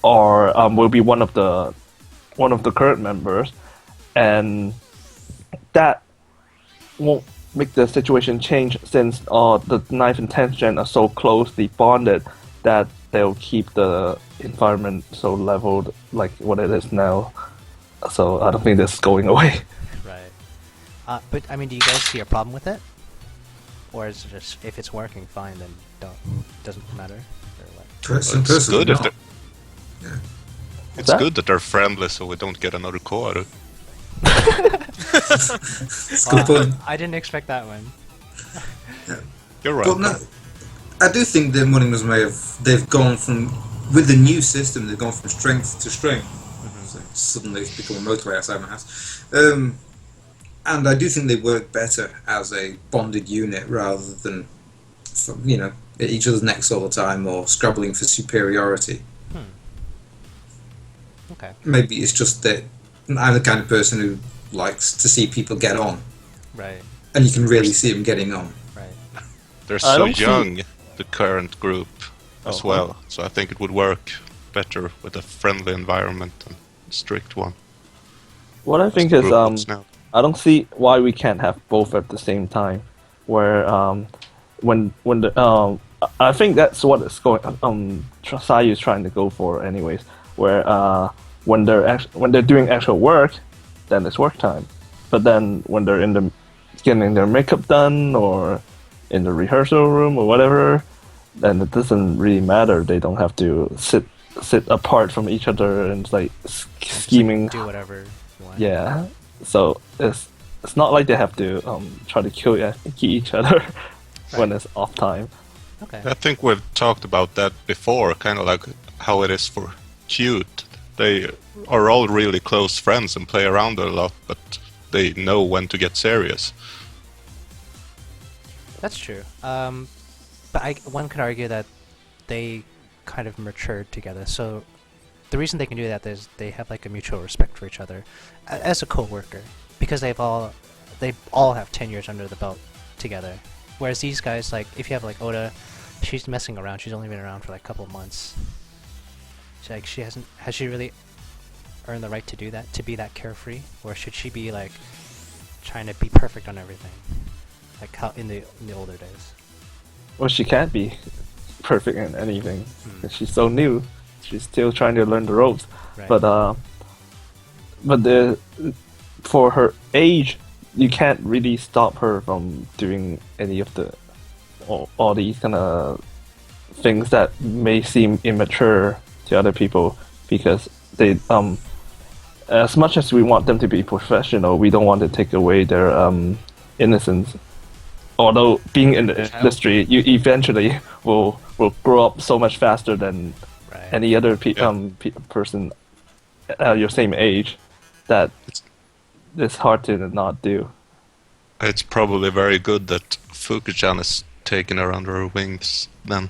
or will be one of the current members, and that won't make the situation change since the 9th and 10th gen are so closely bonded that they'll keep the environment so leveled like what it is now. So I don't think this is going away. Right. But I mean, do you guys see a problem with it, or is it just if it's working fine, then doesn't matter? Or what? It's good if not. they're, Yeah. it's that? good that they're friendly, so we don't get another Koaru. It's a good point. I didn't expect that one. You're right. But no, I do think the Morning Musume they've gone from, with the new system, they've gone from strength to strength. So suddenly it's become a motorway outside my house. And I do think they work better as a bonded unit rather than, at each other's necks all the time or scrabbling for superiority. Okay. Maybe it's just that I'm the kind of person who likes to see people get on, Right. and you can really see them getting on. Right. They're I so don't see- young, the current group, as Oh, well. So I think it would work better with a friendly environment and a strict one. What I think The is group looks now. I don't see why we can't have both at the same time. Where when the I think that's what it's going. Sayu is trying to go for, anyways. Where when they're doing actual work, then it's work time. But then when they're getting their makeup done or in the rehearsal room or whatever, then it doesn't really matter. They don't have to sit apart from each other and like scheming. Do whatever you want. Yeah, so it's not like they have to try to kill each other when it's off time. Okay. I think we've talked about that before, kind of like how it is for C-ute. They are all really close friends and play around a lot, but they know when to get serious. That's true. But one could argue that they kind of matured together. So the reason they can do that is they have like a mutual respect for each other as a co-worker, because they all have 10 years under the belt together. Whereas these guys, like if you have like Oda, she's messing around. She's only been around for like a couple of months. Has she really earn the right to do that, to be that carefree, or should she be like trying to be perfect on everything, like how in the older days? Well, she can't be perfect in anything. 'Cause she's so new. She's still trying to learn the ropes. Right. But for her age, you can't really stop her from doing any of the all these kind of things that may seem immature to other people, because they as much as we want them to be professional, we don't want to take away their innocence. Although being in the industry, you eventually will grow up so much faster than Right. any other person your same age, that it's hard to not do. It's probably very good that Fuku-chan is taking her under her wings then.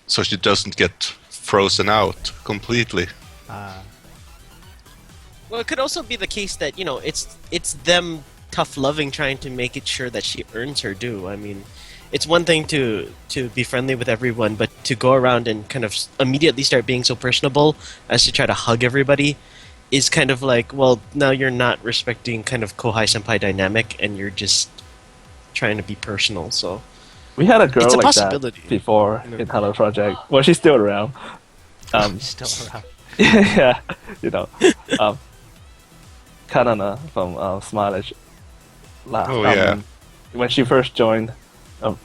So she doesn't get frozen out completely. Well, it could also be the case that, you know, it's them tough loving, trying to make it sure that she earns her due. I mean, it's one thing to be friendly with everyone, but to go around and kind of immediately start being so personable as to try to hug everybody is kind of like, well, now you're not respecting kind of Kohai Senpai dynamic, and you're just trying to be personal. So We had a girl It's a like possibility. that before in Hello Project. Well, she's still around. Still around. Yeah, you know, Kanana from Smilage. Oh, yeah. When she first joined, that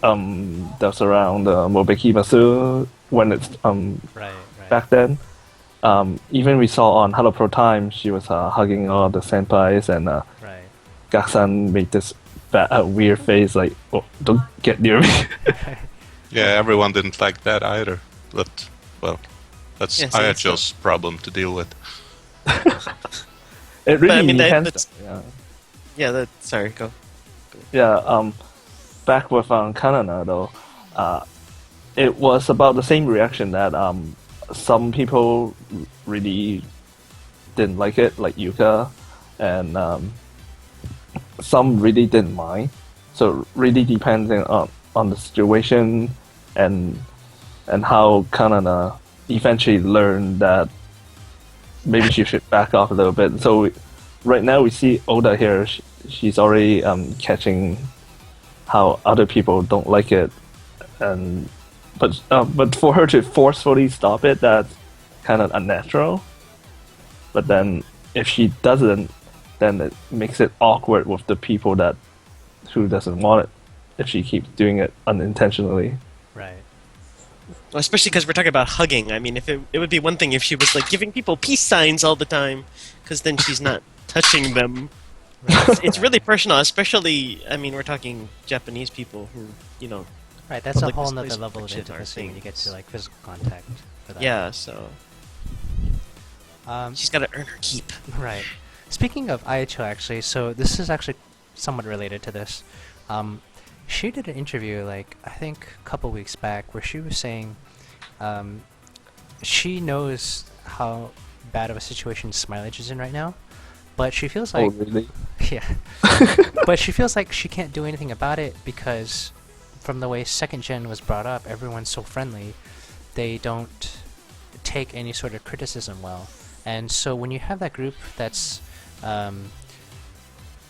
was around Mobeki Masu when it's Right. back then. Even we saw on Hello Pro Time, she was hugging all the senpais, and Right. Gaksan made this weird face like, oh, don't get near me. Yeah, everyone didn't like that either. But, well, that's Yeah, so that's Ayacho's problem to deal with. It really I mean, depends. that's- Yeah. yeah, sorry, go. Yeah, back with Kanana though, it was about the same reaction that some people really didn't like it, like Yuka, and some really didn't mind. So really depending on the situation and how Kanana eventually learned that maybe she should back off a little bit. So right now we see Oda here. She's already catching how other people don't like it, and but for her to forcefully stop it, that's kind of unnatural. But then if she doesn't, then it makes it awkward with the people who doesn't want it. If she keeps doing it unintentionally. Right. Well, especially because we're talking about hugging. I mean, if it would be one thing if she was like giving people peace signs all the time, because then she's not touching them. It's really personal, especially. I mean, we're talking Japanese people who, you know. Right. That's a Public whole displays nother of level of affection are intimacy when you get things. to like physical contact. For that. Yeah, so Um, she's got to earn her keep. Right. Speaking of IHO, actually, so this is actually somewhat related to this. She did an interview, like, I think a couple weeks back, where she was saying she knows how bad of a situation Smilage is in right now, but she feels like... Oh really? Yeah. But she feels like she can't do anything about it because from the way second gen was brought up, everyone's so friendly, they don't take any sort of criticism well. And so when you have that group that's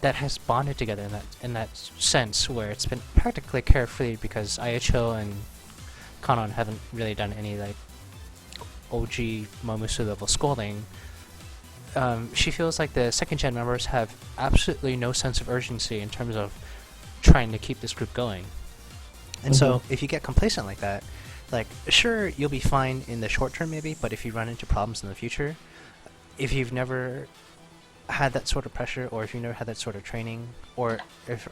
that has bonded together in that sense, where it's been practically carefree because IHO and Kanon haven't really done any like OG Momusu level scolding, she feels like the second gen members have absolutely no sense of urgency in terms of trying to keep this group going. And so if you get complacent like that, like, sure, you'll be fine in the short term maybe, but if you run into problems in the future, if you've never had that sort of pressure, or if you've never had that sort of training, or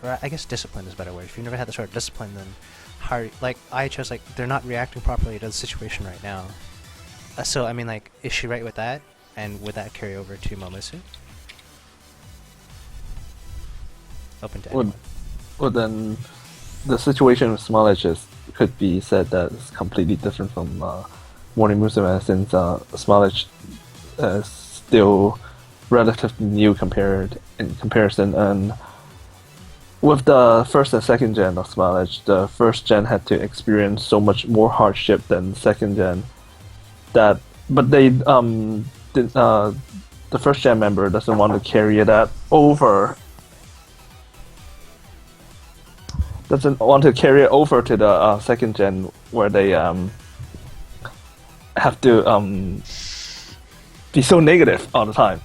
I guess discipline is a better word, if you've never had that sort of discipline, then like, IHO's like, they're not reacting properly to the situation right now. So, I mean, like, is she right with that? And would that carry over to Momosu? Open to anyone. Well, then the situation with Smilage could be said that it's completely different from Morning Musume, since Smilage is still relatively new in comparison, and with the first and second gen of Smilage, the first gen had to experience so much more hardship than second gen. But they the first gen member doesn't want to carry that over. Doesn't want to carry it over to the second gen where they have to be so negative all the time.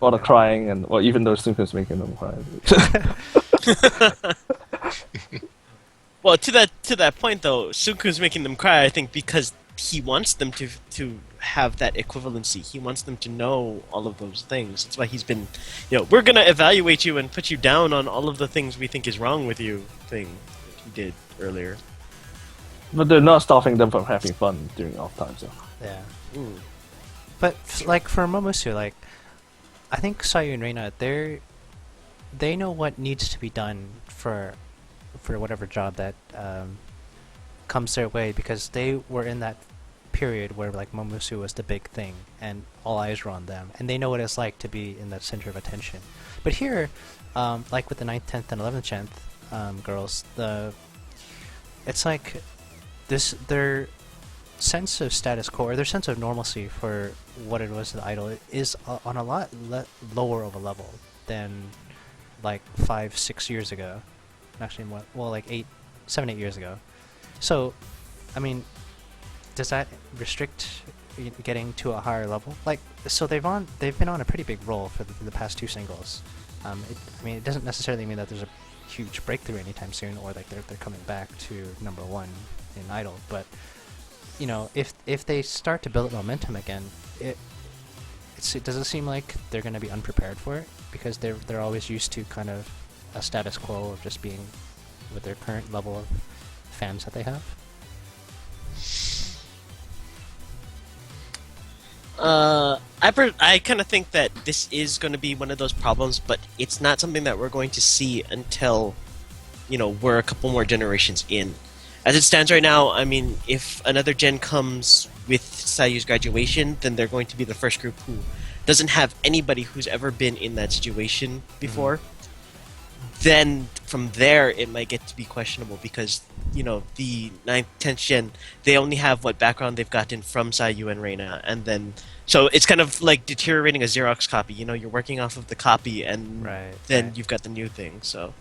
All the crying and even though Sunku's making them cry. Well, to that point though, Sunku's making them cry. I think because he wants them to have that equivalency. He wants them to know all of those things. That's why he's been, we're gonna evaluate you and put you down on all of the things we think is wrong with you. Thing that he did earlier. But they're not stopping them from having fun during off time. So Yeah. Ooh. But like for Momosu, like I think Sayu and Reina, they know what needs to be done for whatever job that comes their way, because they were in that period where like Momosu was the big thing and all eyes were on them, and they know what it's like to be in the center of attention. But here, like with the 9th, 10th, and 11th gen girls, it's like their sense of status quo, or their sense of normalcy for what it was to the idol, is on a lot lower of a level than like 5-6 years ago. Actually, like 7-8 years ago. So, I mean, does that restrict getting to a higher level? Like, so they've been on a pretty big roll for the past 2 singles. It doesn't necessarily mean that there's a huge breakthrough anytime soon, or like they're coming back to #1 in Idol. But if they start to build momentum again, it doesn't seem like they're going to be unprepared for it, because they're always used to kind of a status quo of just being with their current level of fans that they have. I kind of think that this is going to be one of those problems, but it's not something that we're going to see until, we're a couple more generations in. As it stands right now, I mean, if another gen comes with Sayu's graduation, then they're going to be the first group who doesn't have anybody who's ever been in that situation before. Mm-hmm. Then from there, it might get to be questionable, because the 9th, 10th gen, they only have what background they've gotten from Sayu and Reina, and then so it's kind of like deteriorating a Xerox copy. You're working off of the copy, and then you've got the new thing. So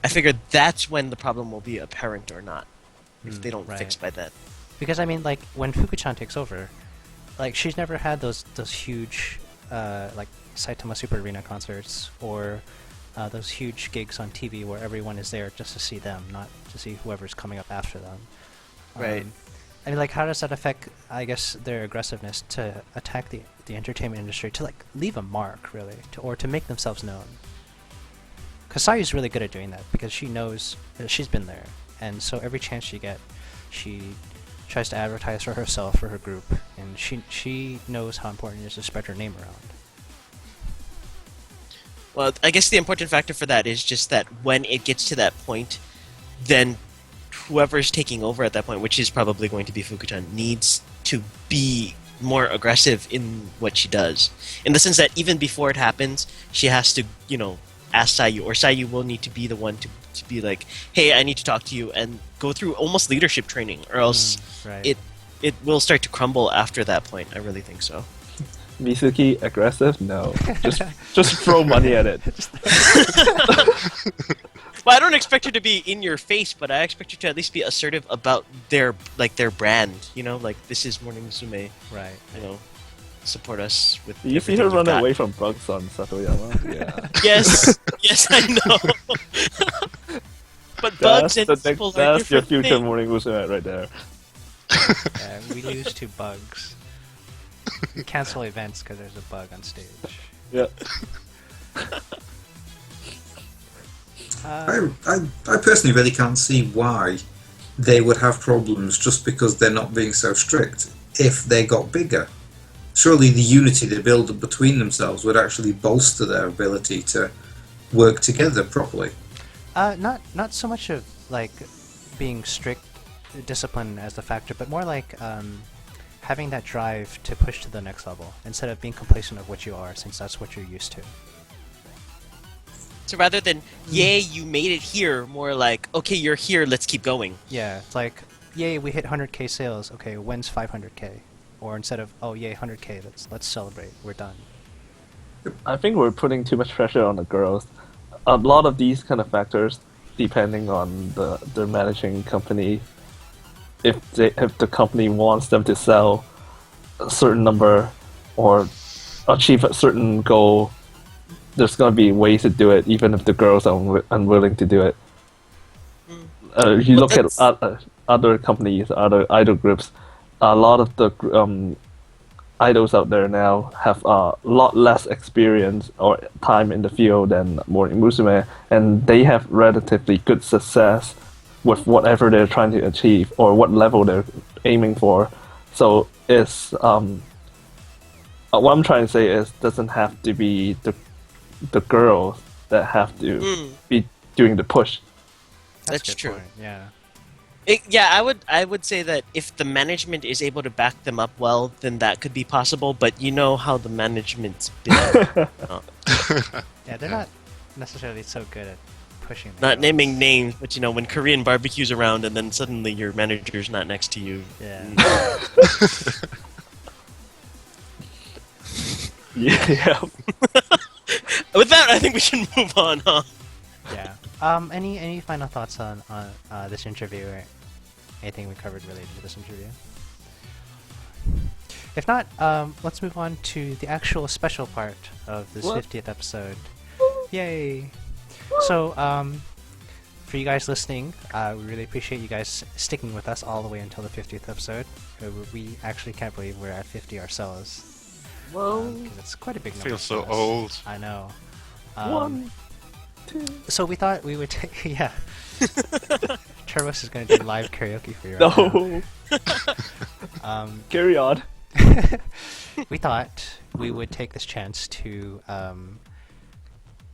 I figured that's when the problem will be apparent or not, if they don't fix by then. Because I mean, like when Fuku-chan takes over, like she's never had those huge like Saitama Super Arena concerts, or those huge gigs on TV where everyone is there just to see them, not to see whoever's coming up after them. Right. I mean, like, how does that affect, I guess, their aggressiveness to attack the entertainment industry, to, like, leave a mark, really, or to make themselves known? Because Sayu's really good at doing that, because she knows that she's been there, and so every chance she gets, she tries to advertise for herself, for her group, and she knows how important it is to spread her name around. Well, I guess the important factor for that is just that when it gets to that point, then whoever's taking over at that point, which is probably going to be Fuku-chan, needs to be more aggressive in what she does. In the sense that even before it happens, she has to, ask Sayu, or Sayu will need to be the one to be like, hey, I need to talk to you, and go through almost leadership training, or else it will start to crumble after that point. I really think so. Mizuki aggressive? No. Just throw money at it. Well, I don't expect her to be in your face, but I expect her to at least be assertive about their brand. Like, this is Morning Musume. Right. Support us with. You see her run away from bugs on Satoyama? Yeah. Yes, I know. But bugs and people are that's your different future things. Morning Musume right there. Yeah, we lose to bugs. We cancel events because there's a bug on stage. Yeah. I personally really can't see why they would have problems just because they're not being so strict if they got bigger. Surely the unity they build up between themselves would actually bolster their ability to work together properly. Not so much of like being strict discipline as the factor, but more like having that drive to push to the next level instead of being complacent of what you are, since that's what you're used to. So rather than, yay, you made it here, more like, okay, you're here, let's keep going. Yeah, it's like, yay, we hit 100k sales. Okay, when's 500k? or instead of oh yay 100K, let's celebrate, we're done. I think we're putting too much pressure on the girls. A lot of these kind of factors, depending on the managing company, if the company wants them to sell a certain number or achieve a certain goal, there's gonna be ways to do it, even if the girls are unwilling to do it. If you But look at other companies, other idol groups, a lot of the idols out there now have a lot less experience or time in the field than Morning Musume, and they have relatively good success with whatever they're trying to achieve or what level they're aiming for. So it's what I'm trying to say is doesn't have to be the girls that have to be doing the push. That's That's a good true. point, yeah. I would say that if the management is able to back them up well, then that could be possible. But you know how the management's been. Yeah, they're not necessarily so good at pushing the Not girls. naming names, but when Korean barbecue's around and then suddenly your manager's not next to you. Yeah. Yeah. With that, I think we should move on, huh? Yeah. Any final thoughts on this interview or anything we covered related to this interview? If not, let's move on to the actual special part of this What? 50th episode. Yay! So, for you guys listening, we really appreciate you guys sticking with us all the way until the 50th episode. We actually can't believe we're at 50 ourselves. Whoa. Because it's quite a big number. Feels so for us. old. I know. 1, 2. So we thought we would take, yeah. Turbos is going to do live karaoke for you right No. Carry on. now. We thought we would take this chance to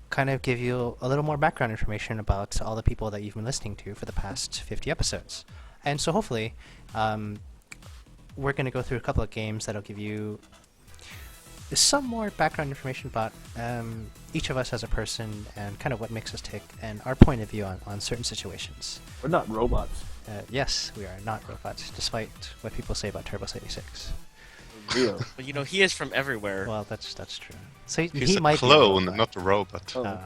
kind of give you a little more background information about all the people that you've been listening to for the past 50 episodes. And so hopefully, we're going to go through a couple of games that'll give you some more background information about each of us as a person and kind of what makes us tick and our point of view on certain situations. We're not robots. Yes, we are not robots, despite what people say about Turbos 86. Real. But he is from everywhere. Well, that's true. So He's he a might clone, be a robot. not a robot. Oh.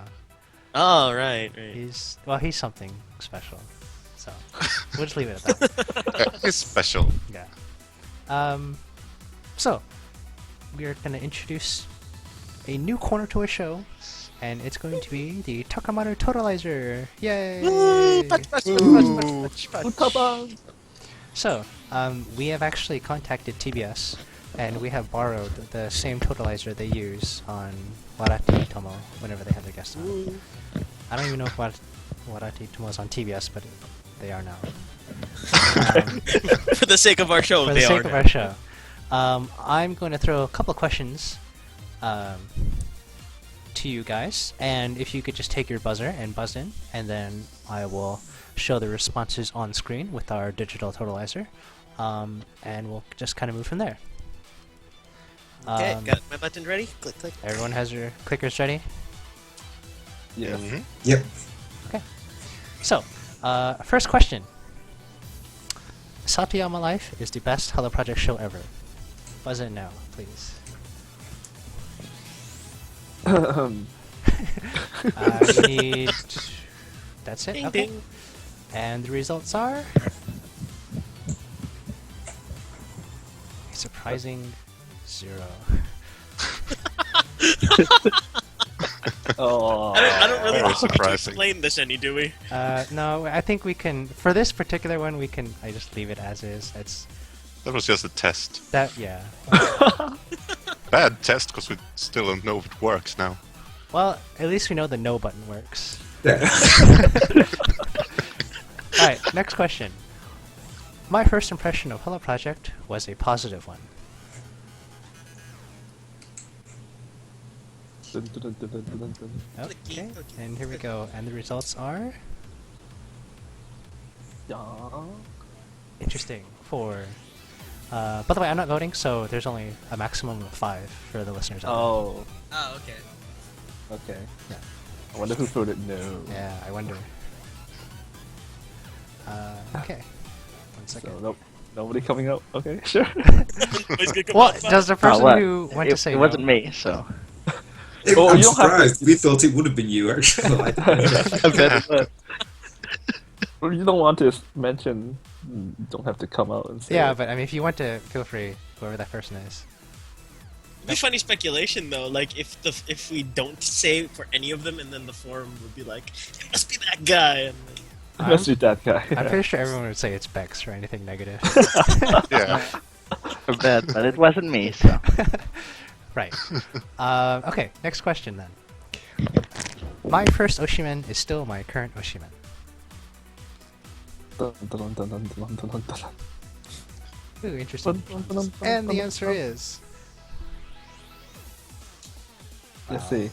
Oh, right. He's something special. So we'll just leave it at that. He's special. Yeah. So we are going to introduce a new corner to our show, and it's going to be the Takamaru Totalizer. Yay! So, we have actually contacted TBS, and we have borrowed the same totalizer they use on Warati Tomo whenever they have their guests on. I don't even know if Warati Tomo is on TBS, but they are now. For the sake of our show, For they the are. sake of our show, I'm going to throw a couple questions to you guys, and if you could just take your buzzer and buzz in, and then I will show the responses on screen with our digital totalizer, and we'll just kind of move from there. Okay, got my button ready? Click, click. Everyone has your clickers ready? Yeah. Mhm. Yep. So, first question. Satayama Life is the best Hello Project show ever. Buzz in now, please. We need... That's it? Ding, Okay. ding. And the results are... a surprising 0. Oh. I don't really Very need to surprising. explain this any, do we? No, I think we can... For this particular one, I just leave it as is. It's... That was just a test. That, yeah. Bad test, because we still don't know if it works now. Well, at least we know the no button works. Yeah. Alright, next question. My first impression of Hello Project was a positive one. Dun, dun, dun, dun, dun, dun, dun. Okay, and here we go. And the results are... Yeah. Interesting. 4. By the way, I'm not voting, so there's only a maximum of 5 for the listeners out Oh. Oh, okay. Okay. Yeah. I wonder who voted no. there. Yeah, I wonder. Okay. 1 second. So nope. Nobody coming out? Okay, sure. Nobody's gonna come Well, outside. does the person what? who went it, to say it wasn't no, me, so. Oh, I'm you don't have to- surprised. We thought it would have been you, actually. I bet it was. Well, you don't want to mention. You don't have to come out and say. Yeah, it. but I mean, if you want to, feel free. Whoever that person is. It'd be funny speculation though, like if we don't say for any of them, and then the forum would be like, it must be that guy. And then, It must be that guy. I'm pretty sure everyone would say it's Bex or anything negative. Yeah. I bet, but it wasn't me, so. Right. Okay, next question then. My first Oshimen is still my current Oshimen. Dun, dun, dun, dun, dun, dun, dun, dun. Ooh, interesting. Dun, dun, dun, dun, And the dun, answer dun. is... Let's see.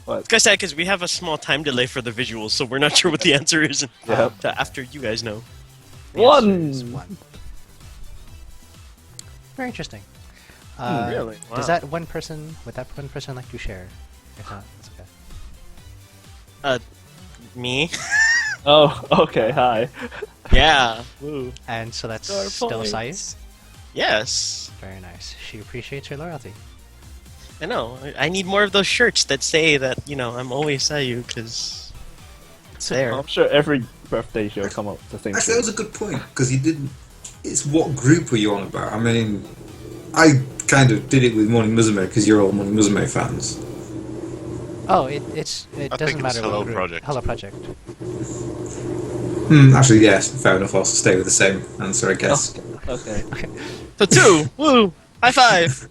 What? like I said, because we have a small time delay for the visuals, so we're not sure what the answer is Yep. after you guys know. The answer One! is 1. Very interesting. Really? Does Wow. that one person, would that one person like to share? If not, that's okay. Me? Oh, okay. Hi. Yeah. Woo. And so that's Star still points. Sayu? Yes. Very nice. She appreciates your loyalty. I know. I need more of those shirts that say that, I'm always Sayu, because it's there. I'm sure every birthday she'll come up the same. Actually, that was a good point, because you didn't... It's what group were you on about? I mean, I kind of did it with Morning Musume, because you're all Morning Musume fans. Oh, it I doesn't think matter it's what Hello group. Project. Hello Project. Actually, yes, fair enough. I'll stay with the same answer, I guess. Okay. So 2! Woo! High five!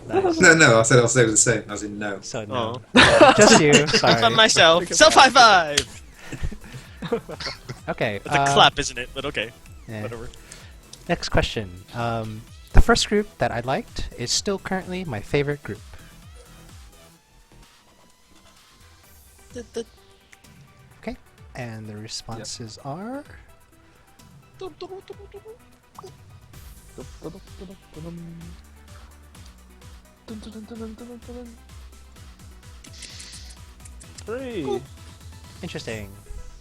Nice. No, I said I'll stay with the same, as in no. So no. Oh. Just you, On sorry. myself. Self high five! Okay. It's a clap, isn't it? But okay. Yeah. Whatever. Next question. The first group that I liked is still currently my favorite group. Okay. And the responses are... Three. Interesting.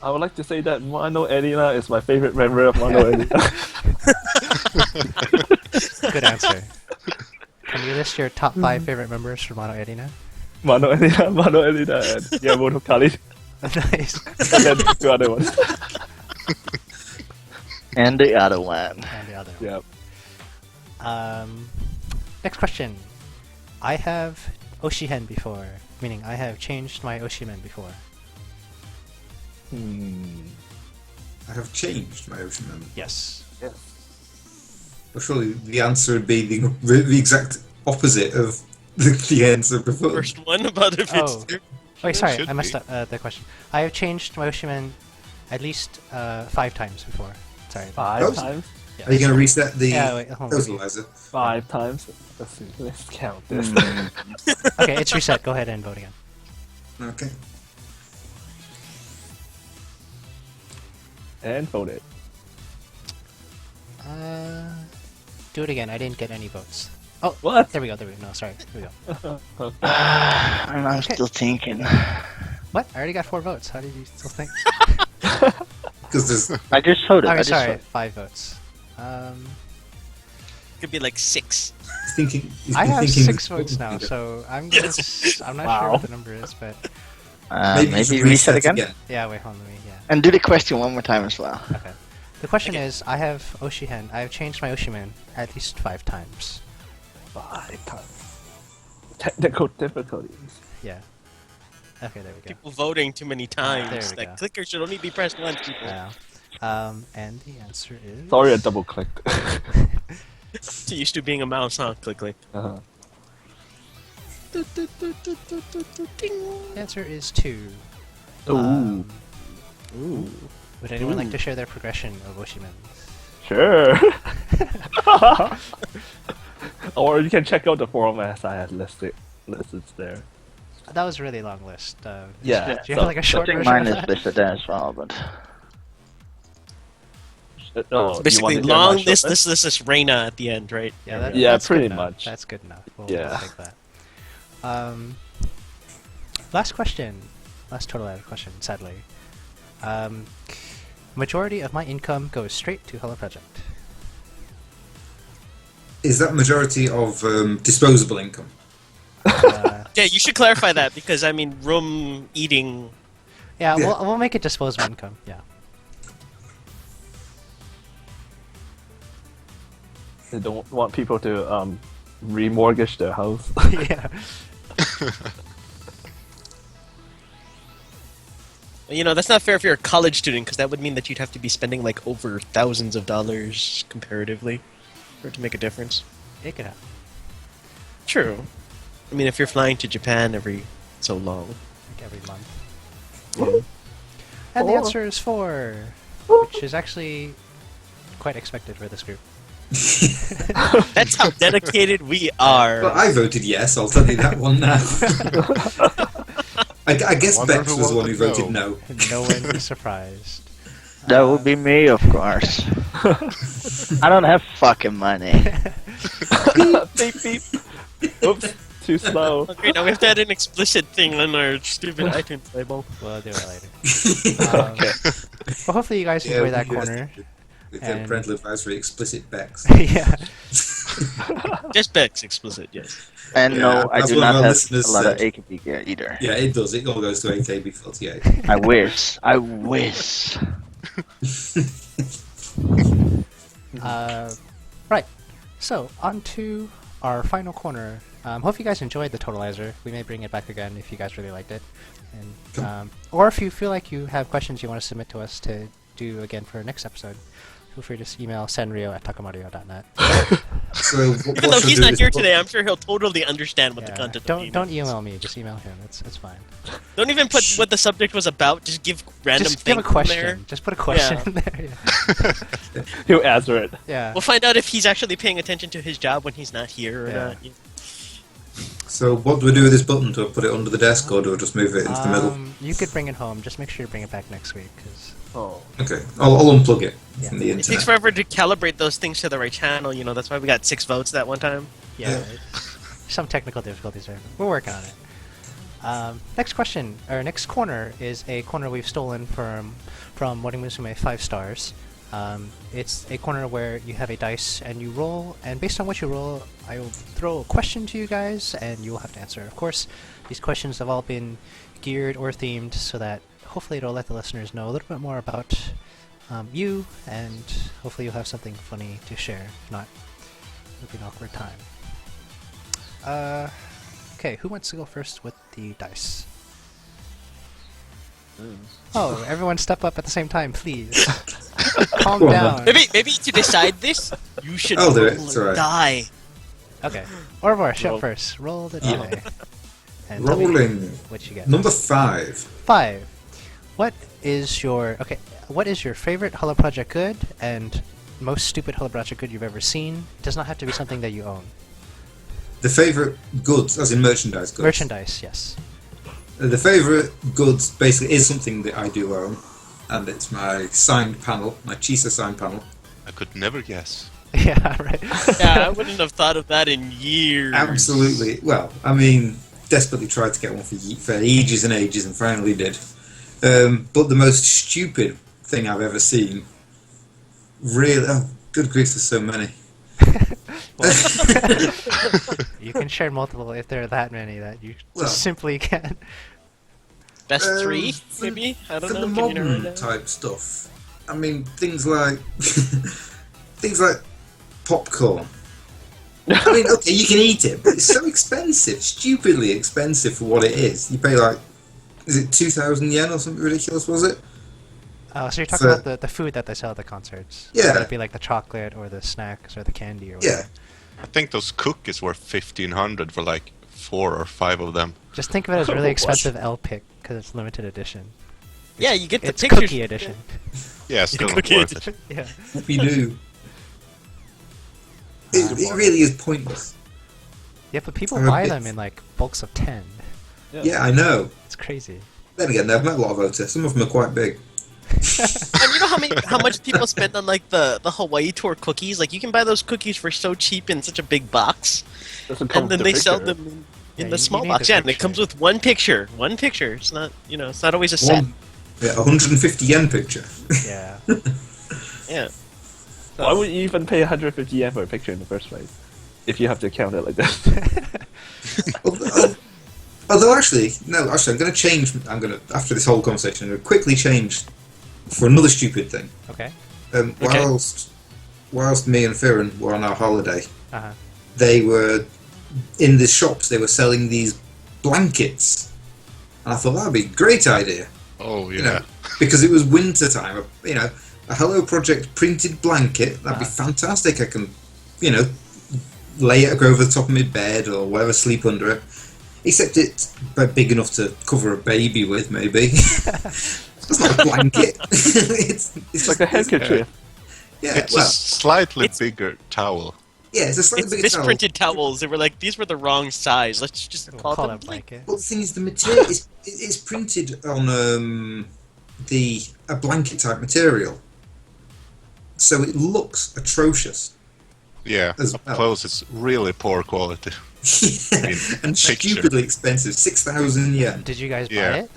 I would like to say that Mano Edina is my favorite member of Mano Edina. Good answer. Can you list your top 5 favorite members from Mono Edina? Mano Edina, and Yamoto Kali, Nice. and then 2 other ones. And the other one. And the other one. Yep. Next question. I have Oshihen before, meaning I have changed my Oshimen before. I have changed my Ocean Member. Yes. Yes. Well, surely the answer would be the exact opposite of the answer before. First one about if it's... Oh. Wait, sorry, should I messed be. up the question. I have changed my Oshimen at least 5 times before. Sorry. 5 Those- times? Yeah. Are you going to reset the Yeah, wait, hold on. totalizer? 5 times? Let's see. Let's count this. Okay, it's reset. Go ahead and vote again. Okay. And vote it. Do it again. I didn't get any votes. Oh, What? there we go. No, sorry. Here we go. I'm still thinking. What? I already got 4 votes. How did you still think? Because there's... I just voted. I I mean, just sorry, voted. 5 votes. Could be like 6. thinking... he's I been have thinking 6 this votes now, probably- so I'm gonna I'm not sure Wow. what the number is, but Maybe, you should Maybe reset again? yeah, wait, hold on, let me, yeah. And do the question one more time as well. Okay. The question is, I have Oshihen. I have changed my Oshimen at least 5 times. 5 times. Technical difficulties. Yeah. Okay, there we go. People voting too many times. There we That go. clicker should only be pressed once, people. Yeah. And the answer is... Sorry, I double clicked. It's used to being a mouse, huh? Click, click. uh-huh. The answer is 2. Ooh. Ooh. Would anyone like to share their progression of Oshimen? Sure. Or you can check out the forum as I had listed there. That was a really long list. Yeah, Do you have like a I short think version mine of is that? listed there as well, but Oh, Basically, you want to hear my long short list. list? This is Reina at the end, right? Yeah, that, Yeah, that's good pretty enough. much. That's good enough. We'll Yeah. take that. Last question. Last total out question, sadly. Majority of my income goes straight to Hello Project. is that majority of disposable income? Yeah, you should clarify that because I mean, room, eating. Yeah, Yeah. we'll make it disposable income. Yeah. They don't want people to remortgage their house. Yeah. You know, that's not fair if you're a college student because that would mean that you'd have to be spending like over thousands of dollars comparatively for it to make a difference. It could happen. True. I mean, if you're flying to Japan every so long. Like every month. Yeah. And the Or- answer is 4, which is actually quite expected for this group. That's how dedicated we are. Well, I voted yes, I'll tell you that one now. I guess Wonder Bex who was the one who voted voted no. No one is surprised. That would be me, of course. I don't have fucking money. Beep beep. Oops, too slow. Okay, now we have to add an explicit thing on our stupid iTunes label. We'll do it later. Okay. Well, hopefully you guys enjoy that yes, corner. With And- parental advisory, explicit Bex. Yeah. Just Bex explicit, yes. And Yeah, no, I that's do what not our have listeners a lot of said. AKB gear either. Yeah, it does. It all goes to AKB48. I wish. I wish. Right. So, on to our final corner. Hope you guys enjoyed the Totalizer. We may bring it back again if you guys really liked it. And, or if you feel like you have questions you want to submit to us to do again for our next episode, feel free to just email senrio@takamario.net. So, what Even though should we he's do not this here button? today, I'm sure he'll totally understand what the Yeah, content of the don't email is. email me, just email him. It's fine. Don't even put what the subject was about. Just give random Just give a things in question. there. Just put a question Yeah. in there. He'll answer it. Yeah. We'll find out if he's actually paying attention to his job when he's not here or Yeah. not. So, what do we do with this button? Do I put it under the desk or do I just move it into the middle? You could bring it home. Just make sure you bring it back next week, because Oh. Okay, I'll unplug it Yeah. from the It takes internet. forever to calibrate those things to the right channel. You know, that's why we got 6 votes that one time. yeah, some technical difficulties there. We're working on it. Next question, or next corner, is a corner we've stolen from Morning Musume 5 stars. It's a corner where you have a dice and you roll, and based on what you roll, I will throw a question to you guys, and you will have to answer. Of course, these questions have all been geared or themed so that hopefully it'll let the listeners know a little bit more about you, and hopefully you'll have something funny to share. If not, it'll be an awkward time. Okay, who wants to go first with the dice? Oh, everyone step up at the same time, please. Calm Go on, down. Maybe to decide this, you should I'll do roll it, it's a alright. die. Okay. Orvar, shut Roll. first. Roll the Yeah. die. And tell me Rolling. what you get. Number 5. 5. What is your favorite Hello Project good and most stupid Hello Project good you've ever seen? It does not have to be something that you own. The favourite goods, as in merchandise goods. Merchandise, yes. The favourite goods basically is something that I do own, and it's my signed panel, my Chisa signed panel. I could never guess. Yeah, right. Yeah, I wouldn't have thought of that in years. Absolutely. Well, I mean, desperately tried to get one for ages and ages, and finally did. But the most stupid thing I've ever seen, really, oh, good grief, there's so many. You can share multiple if there are that many that you Well. simply can't. Best 3, for- maybe? I don't For know. the Can you narrow it modern down? type stuff, I mean, things like popcorn. I mean, okay, you can eat it, but it's so expensive, stupidly expensive for what it is. You pay like, is it 2,000 yen or something ridiculous? Was it? Oh, so you're talking For- about the food that they sell at the concerts? Yeah. Whether it be like the chocolate or the snacks or the candy or whatever. Yeah. I think those cookies were 1,500 for like 4 or 5 of them. Just think of it as really expensive L pick because it's limited edition. Yeah, you get the It's pictures. cookie edition. Yeah, still not cookie worth edition. it. Yeah. We do. It really is pointless. Yeah, but people I'm a buy bit- them in like bulks of 10. Yeah, I know. It's crazy. Then again, they've met a lot of voters. Some of them are quite big. And you know how much people spend on like the Hawaii tour cookies? Like you can buy those cookies for so cheap in such a big box, Doesn't come and then with they the sell picture. them Yeah, in the you small need box. the Yeah, and it picture. comes with one picture. One picture. It's not it's not always a set. One, yeah, 150 yen picture. Yeah. Yeah. Why would you even pay 150 yen for a picture in the first place? if you have to count it like that. Although actually, I'm going to change. After this whole conversation, I'm going to quickly change for another stupid thing. Okay. Whilst me and Firan were on our holiday, Uh-huh. they were in the shops. They were selling these blankets, and I thought that would be a great idea. Oh yeah. You know, because it was winter time. You know, a Hello Project printed blanket, that'd be fantastic. I can, you know, lay it over the top of my bed or whatever, sleep under it. Except it's big enough to cover a baby with, maybe. It's not a blanket. it's like a handkerchief. Yeah, It's a slightly bigger towel. Yeah, it's a slightly bigger towel. Misprinted towels. They were like, these were the wrong size. Let's just We'll call call them it blanket. Well, the thing is, the material is printed on a blanket type material, so it looks atrocious. Yeah, As up well. close it's really poor quality. And picture. stupidly expensive, 6,000 yen. Did you guys buy Yeah. it?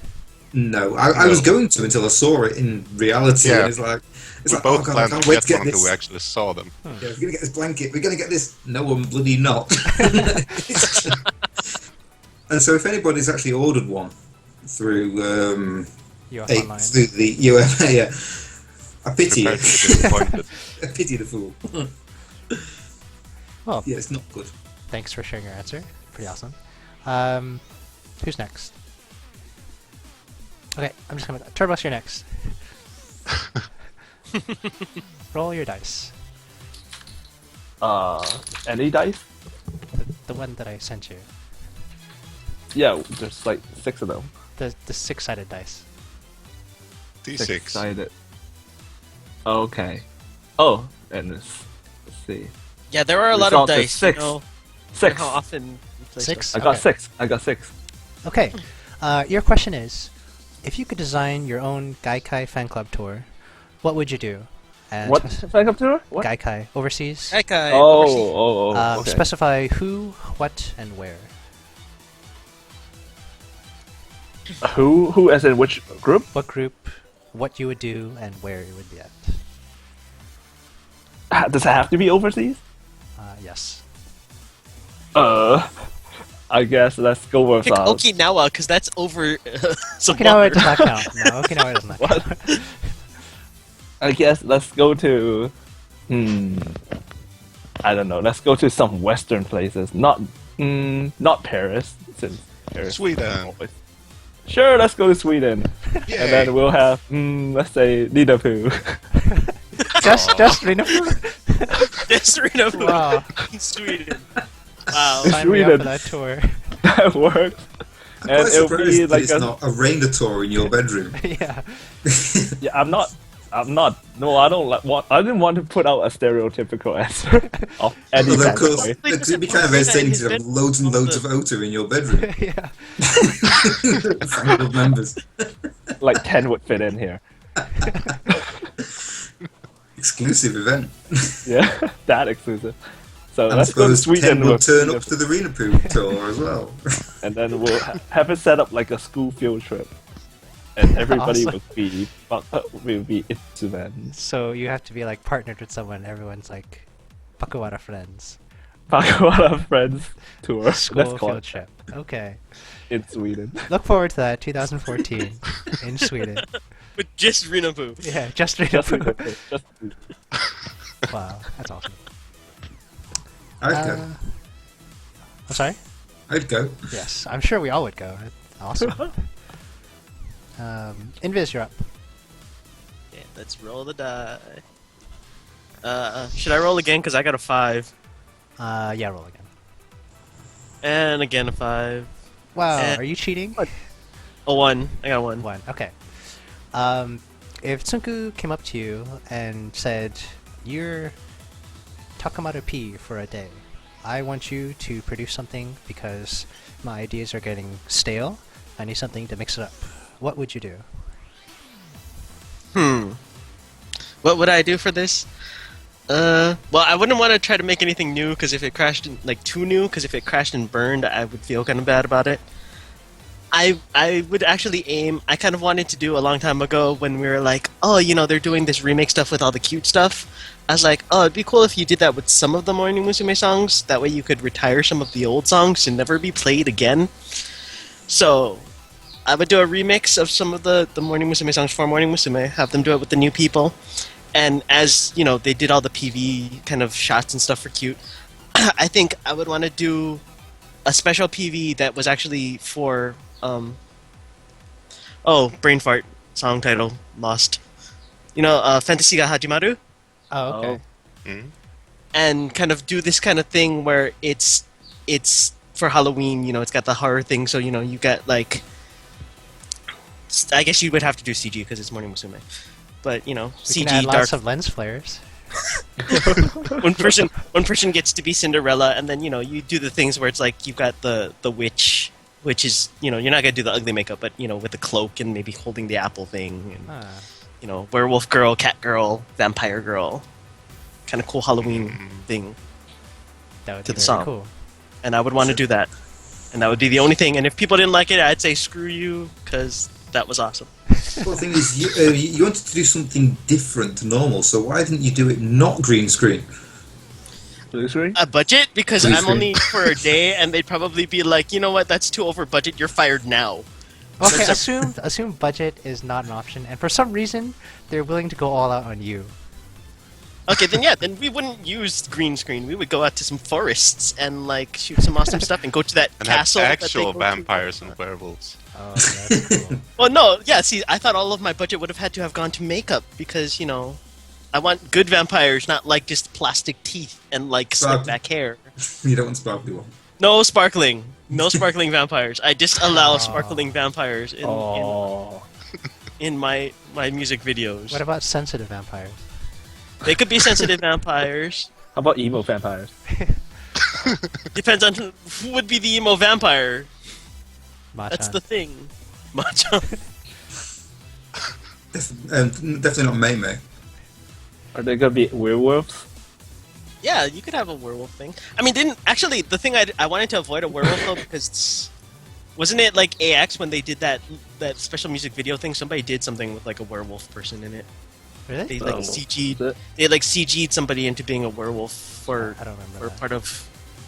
No, I was going to until I saw it in reality. Yeah. And it's like, We oh both god, I planned can't to wait get to get one until this. we actually saw them. Yeah, we're gonna get this blanket. We're gonna get this. No one bloody not. And so, if anybody's actually ordered one through US Online. through the UFA, yeah, I pity Prepare you. to be disappointed. I pity the fool. Well, Yeah, it's not good. thanks for sharing your answer. Pretty awesome. Who's next? Okay, I'm just gonna... Turbos, you're next. Roll your dice. Any dice? The one that I sent you. Yeah, there's like 6 of them. The 6-sided dice. D6. 6-sided. Okay. Oh, and let's see. Yeah, there are a lot Result of is dice. 6. You know, 6. how often you play 6? stuff. I got Okay. 6. I got 6. Okay. Your question is, if you could design your own Gaikai fan club tour, what would you do? And What? Fan club tour? What? Gaikai overseas. Gaikai, Oh, overseas. okay. Specify who, what, and where. Who as in which group? What group, what you would do, and where it would be at. Does it have to be overseas? Yes. I guess let's go with Pick Okinawa, because that's over some Okinawa water. does not count. No, Okinawa does not count. What? I guess let's go to I don't know. Let's go to some Western places. Not Paris, since Paris. Sweden. Sure, let's go to Sweden, and then we'll have let's say Liverpool. just Rinapu? Just Reno, Wow. in Sweden. Wow. Sign me up for Sweden. that tour. That works. I'm And quite it'll surprised be that like it's a not a rain-tour in your bedroom. Yeah. yeah. I'm not. No, I don't want. I didn't want to put out a stereotypical answer of any Although, of kind of course, way. it'd be kind of entertaining to have loads and loads of Ota in your bedroom. Yeah. Fan club members. Like 10 would fit in here. Exclusive event. Yeah, that exclusive. So And I let's go to suppose Sweden Ken will with turn up to the Rinapu tour as well. and then we'll have it set up like a school field trip, and everybody Awesome. will be Itsumen. So you have to be like partnered with someone. Everyone's like Pakuwara friends. Pakawara Friends tour. School Let's call field it trip. Okay. in Sweden. Look forward to that. 2014 in Sweden. With just Rinapu. Yeah, just Just Rinapu. just Wow, that's awesome. I'd go. I'm sorry. I'd go. Yes, I'm sure we all would go. That's awesome. Invis, you're up. Yeah, let's roll the die. Should I roll again? Because I got a 5. Yeah, roll again. And again a 5. Wow, Eh. are you cheating? A 1. I got a 1. 1. Okay. If Tsunku came up to you and said, "You're Takamaru P for a day. I want you to produce something because my ideas are getting stale. I need something to mix it up." What would you do? What would I do for this? Well, I wouldn't want to try to make anything new, because if it crashed in, like, too new, because if it crashed and burned, I would feel kind of bad about it. I would actually aim. I kind of wanted to do a long time ago when we were like, oh, they're doing this remake stuff with all the cute stuff. I was like, oh, it'd be cool if you did that with some of the Morning Musume songs. That way you could retire some of the old songs and never be played again. So I would do a remix of some of the Morning Musume songs for Morning Musume, have them do it with the new people. And as, they did all the PV kind of shots and stuff for cute, I think I would want to do a special PV that was actually for, brain fart, song title, lost. Fantasy ga Hajimaru? Oh, okay. Mm. And kind of do this kind of thing where it's for Halloween, it's got the horror thing, so, you got, like, I guess you would have to do CG because it's Morning Musume. But, We CG, can add dark. lots of lens flares. one person gets to be Cinderella, and then you do the things where it's like you've got the witch, which is you're not gonna do the ugly makeup, but with the cloak and maybe holding the apple thing, and werewolf girl, cat girl, vampire girl, kind of cool Halloween thing That would to be the very song. cool. And I would want to do that, and that would be the only thing. And if people didn't like it, I'd say screw you because that was awesome. Well, the thing is, you wanted to do something different to normal, so why didn't you do it not green screen? Blue screen? A budget because Blue I'm screen. only for a day, and they'd probably be like, you know what, that's too over budget. You're fired now. Okay, That's assume budget is not an option, and for some reason they're willing to go all out on you. Okay, then we wouldn't use green screen. We would go out to some forests and like shoot some awesome stuff and go to that And have castle. that they actual go to. vampires and werewolves. Oh, that's cool. Well, no, yeah. See, I thought all of my budget would have had to have gone to makeup because I want good vampires, not like just plastic teeth and like slick back hair. You don't want sparkly one. No sparkling vampires. I disallow sparkling vampires in my music videos. What about sensitive vampires? They could be sensitive vampires. How about emo vampires? Depends on who would be the emo vampire. Machan. That's the thing. Macho. Definitely not Mei Mei. Are they gonna be werewolves? Yeah, you could have a werewolf thing. I mean, the thing I wanted to avoid a werewolf though because wasn't it like AX when they did that special music video thing? Somebody did something with like a werewolf person in it. Really? They like Oh. CG'd. They like CG'd somebody into being a werewolf for I don't remember that. part of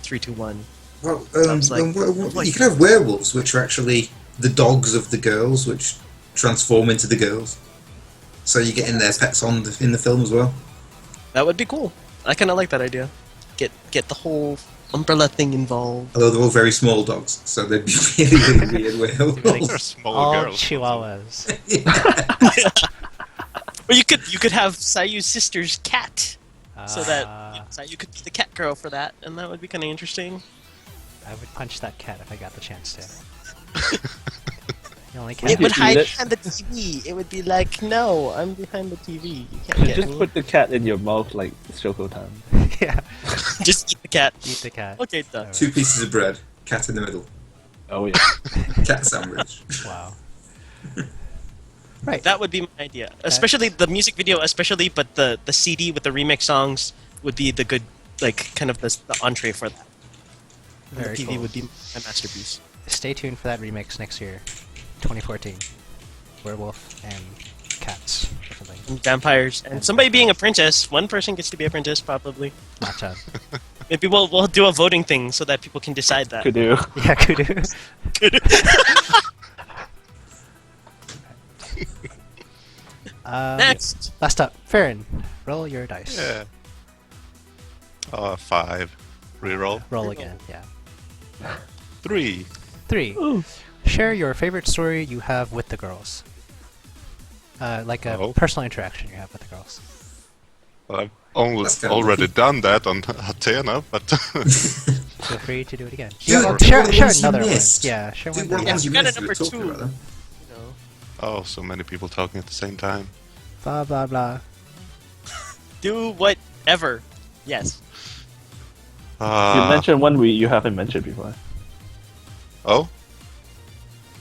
3-2-1. Well, Sounds like- you can have werewolves, which are actually the dogs of the girls, which transform into the girls. So you're getting their pets in the film as well. That would be cool. I kind of like that idea. Get the whole umbrella thing involved. Although they're all very small dogs, so they'd be really, really weird werewolves. They're small All girls. chihuahuas. Or you could have Sayu's sister's cat, so that Ah, Sayu could be the cat girl for that, and that would be kind of interesting. I would punch that cat if I got the chance to. The only cat. It would eat hide it? behind the TV. It would be like, no, I'm behind the TV. You can't get Just me. put the cat in your mouth like Shoko time. Yeah. Just eat the cat. Eat the cat. Okay, done. Alright. 2 pieces of bread, cat in the middle, Oh yeah. cat sandwich. Wow. Right. That would be my idea. Especially the music video, but the CD with the remix songs would be the good, like, kind of the entree for that. And Very the TV cool. would be my masterpiece. Stay tuned for that remix next year, 2014. Werewolf and cats or something. And vampires. And somebody being a princess. One person gets to be a princess, probably. Machan. Maybe we'll do a voting thing so that people can decide that. Could do. Yeah, kudu. Next! Last up, Farron. Roll your dice. Yeah. 5. Reroll. Roll again. Yeah. 3. 3. Share your favorite story you have with the girls. Like a Oh. personal interaction you have with the girls. Well, I've That's kinda already lucky. done that on Athena, but Feel free to do it again. Yeah, Well, do share one of the ones you another one. missed. Yeah, share Do one. one of the Yeah. ones you You got a missed, we were number talking 2. about them. You know. oh, so many people talking at the same time. Blah blah blah. Do whatever. Yes. You mentioned one you haven't mentioned before. Oh,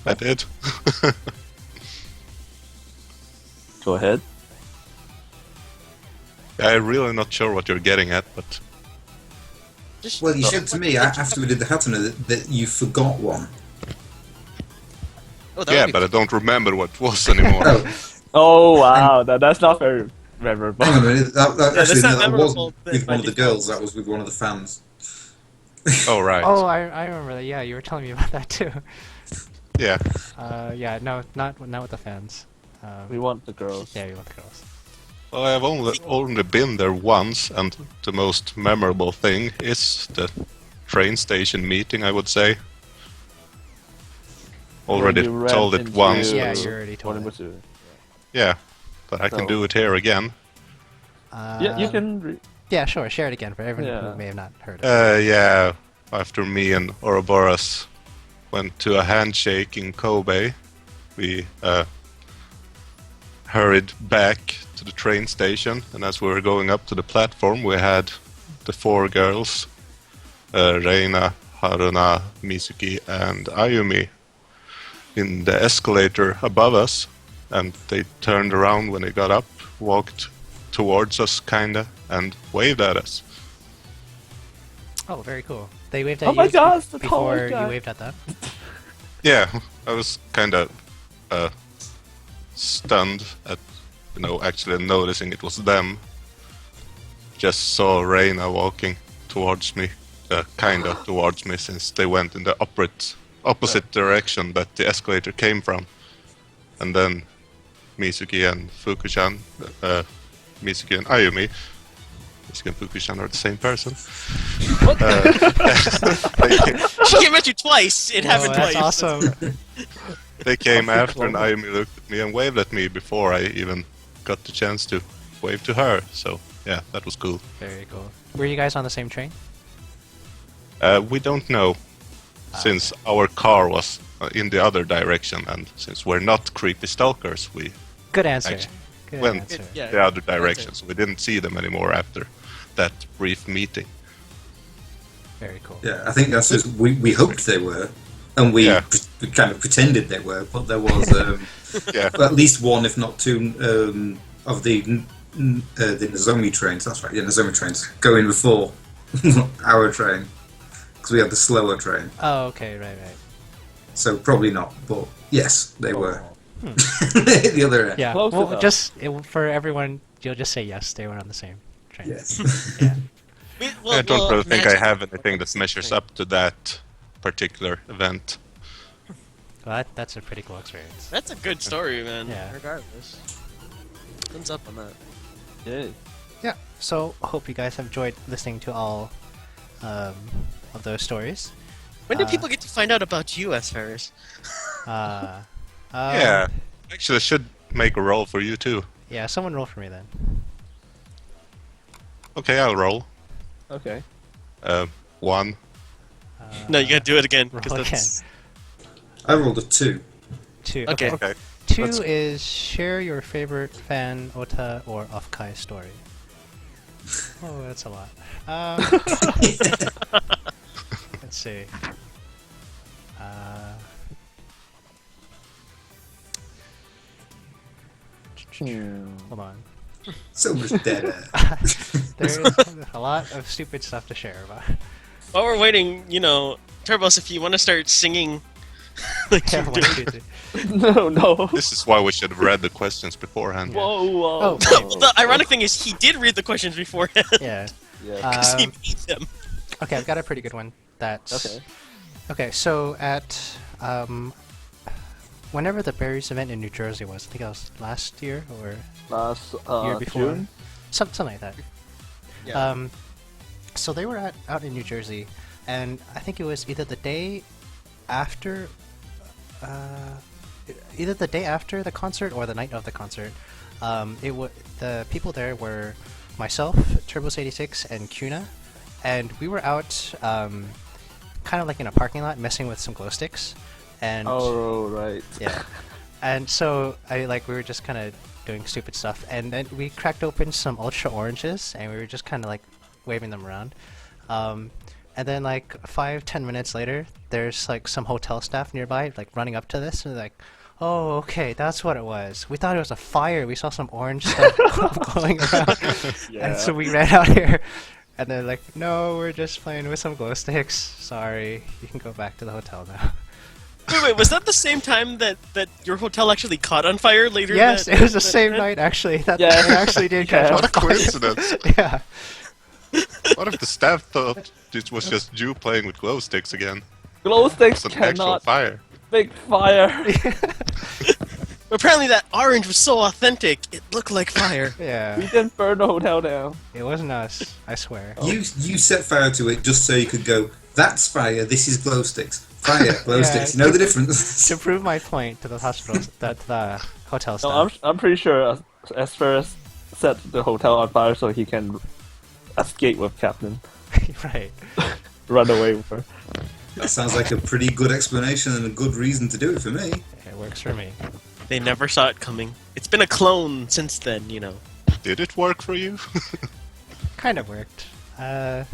I did. Go ahead. I'm really not sure what you're getting at, but Just Well, you said to me after we did the Hatana that you forgot one. Oh, that Yeah, would be but I don't remember what it was anymore. Oh wow, that's not very memorable. Hang on a minute. that's not That memorable wasn't with by one of the default. girls. That was with one of the fans. Oh, right. Oh, I remember that. Yeah, you were telling me about that too. Yeah. Yeah, no, not with the fans. We want the girls. Yeah, we want the girls. Well, I've only been there once, and the most memorable thing is the train station meeting, I would say. Already When you told ran it into- once. Yeah, but- you already told it. Whatever. Yeah, but I can So- do it here again. Yeah, you can. Yeah, sure. Share it again for everyone Yeah. who may have not heard it. Yeah, after me and Ouroboros went to a handshake in Kobe, we hurried back to the train station, and as we were going up to the platform, we had the 4 girls, Reina, Haruna, Mizuki, and Ayumi, in the escalator above us, and they turned around when they got up, walked towards us, kinda, and waved at us. Oh, very cool. They waved at Oh you my gosh, the before tallest you guy. waved at them. Yeah, I was kind of stunned at, actually noticing it was them. Just saw Reina walking towards me, kind of towards me, since they went in the opposite direction that the escalator came from. And then Mizuki and Fuku-chan, Mizuki and Ayumi, Mizuki and Fuku-chan are the same person. She came at you twice. It happened that's twice. awesome. They came I'll after, and fix Ayumi looked at me and waved at me before I even got the chance to wave to her. So yeah, that was cool. Very cool. Were you guys on the same train? We don't know, since our car was in the other direction, and since we're not creepy stalkers, we Good answer. Actually, Good went answer. Yeah. the other that's it. direction, so we didn't see them anymore after that brief meeting. Very cool. Yeah, I think that's just we hoped they were, and we, Yeah. we kind of pretended they were, but there was Yeah, at least one, if not two, of the Nozomi trains. That's right, yeah, Nozomi trains going before our train because we had the slower train. Oh, okay, right. So probably not, but yes, they were. The other end. Yeah. Close Well, enough. for everyone, you'll just say yes. They were on the same train. Yes. I don't really think I Magic- have anything that measures up to that particular event. Well, that's a pretty cool experience. That's a good story, man. Yeah. Regardless. Thumbs up on that. Yeah. Yeah. So hope you guys have enjoyed listening to all of those stories. When do people get to find out about you, S. Ferris? Yeah, actually, I should make a roll for you too. Yeah. Someone roll for me then. Okay, I'll roll. Okay. 1. No, you gotta do it again. 'cause Roll that's... I rolled a 2. 2. Okay. Okay. 2 Let's- is share your favorite fan, Ota, or Off-Kai story. Oh, that's a lot. Let's see. Hold on. So much dead air. There's a lot of stupid stuff to share about. While we're waiting, Turbos, if you want to start singing like Yeah, you're one, doing... two, three. No. This is why we should have read the questions beforehand. Whoa. Oh, The ironic thing is he did read the questions beforehand. Yeah. Yeah. Because he Um, made them. Okay, I've got a pretty good one. That's Okay. Okay, so at whenever the berries event in New Jersey was, I think that was last year or Last year before, June. something like that. Yeah. So they were out in New Jersey, and I think it was either the day after, the concert or the night of the concert. The people there were myself, Turbos86, and Kuna, and we were out, kind of like in a parking lot, messing with some glow sticks, and Oh right. yeah, and so we were just kind of doing stupid stuff, and then we cracked open some ultra oranges, and we were just kind of like waving them around. And then 5-10 minutes later, there's some hotel staff nearby running up to this, and they're like, "Oh, okay, that's what it was. We thought it was a fire. We saw some orange stuff going around." And so we ran out here, and they're like, "No, we're just playing with some glow sticks. Sorry, you can go back to the hotel now." Wait, was that the same time that your hotel actually caught on fire later? Yes, that, it was the that same night? night actually. That Yeah. it actually did catch Yeah. on What a fire. coincidence. Yeah. What if the staff thought it was just you playing with glow sticks again? Glow sticks It's an actual cannot fire. make fire. Apparently, that orange was so authentic, it looked like fire. We Yeah. didn't burn the hotel down. It wasn't us, I swear. You set fire to it just so you could go, that's fire, this is glow sticks. Fire, glow Yeah, sticks. You know the difference? To prove my point to the hospital, that the hotel No, staff. I'm pretty sure Asferus set the hotel on fire so he can escape with Captain, Right. run away with her. That sounds like a pretty good explanation and a good reason to do it for me. It works for me. They never saw it coming. It's been a clone since then, you know. Did it work for you? Kind of worked. The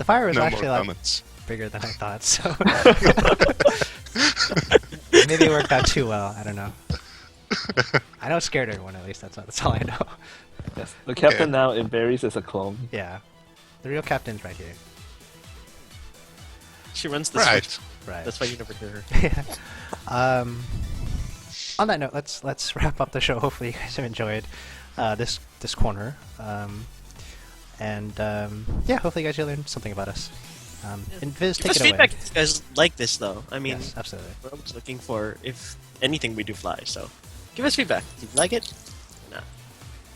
fire was No actually more like comments. bigger than I thought, so maybe it worked out too well. I don't know. I know it scared everyone. At least that's all I know. Yes, the Captain now in Berries is a clone. Yeah, the real captain's right here. She runs the Right. switch. Right. That's why you never hear her. Yeah. On that note, let's wrap up the show. Hopefully, you guys have enjoyed this corner. Yeah, hopefully, you guys learned something about us. And Viz, Give take us it feedback away. if you guys like this, though. I mean, Yes, absolutely. we're always looking for if anything we do fly, so give us feedback. If you like it, or not.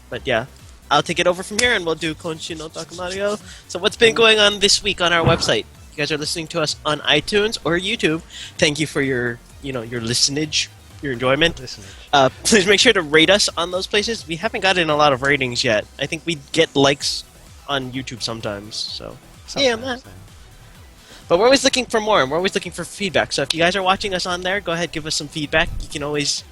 But yeah, I'll take it over from here and we'll do Konshu no Takamario. So what's been going on this week on our website? You guys are listening to us on iTunes or YouTube. Thank you for your listenage, your enjoyment. Listeners. Please make sure to rate us on those places. We haven't gotten a lot of ratings yet. I think we get likes on YouTube sometimes, so yeah, Sometimes, man. But we're always looking for more, and we're always looking for feedback. So if you guys are watching us on there, go ahead, give us some feedback. You can always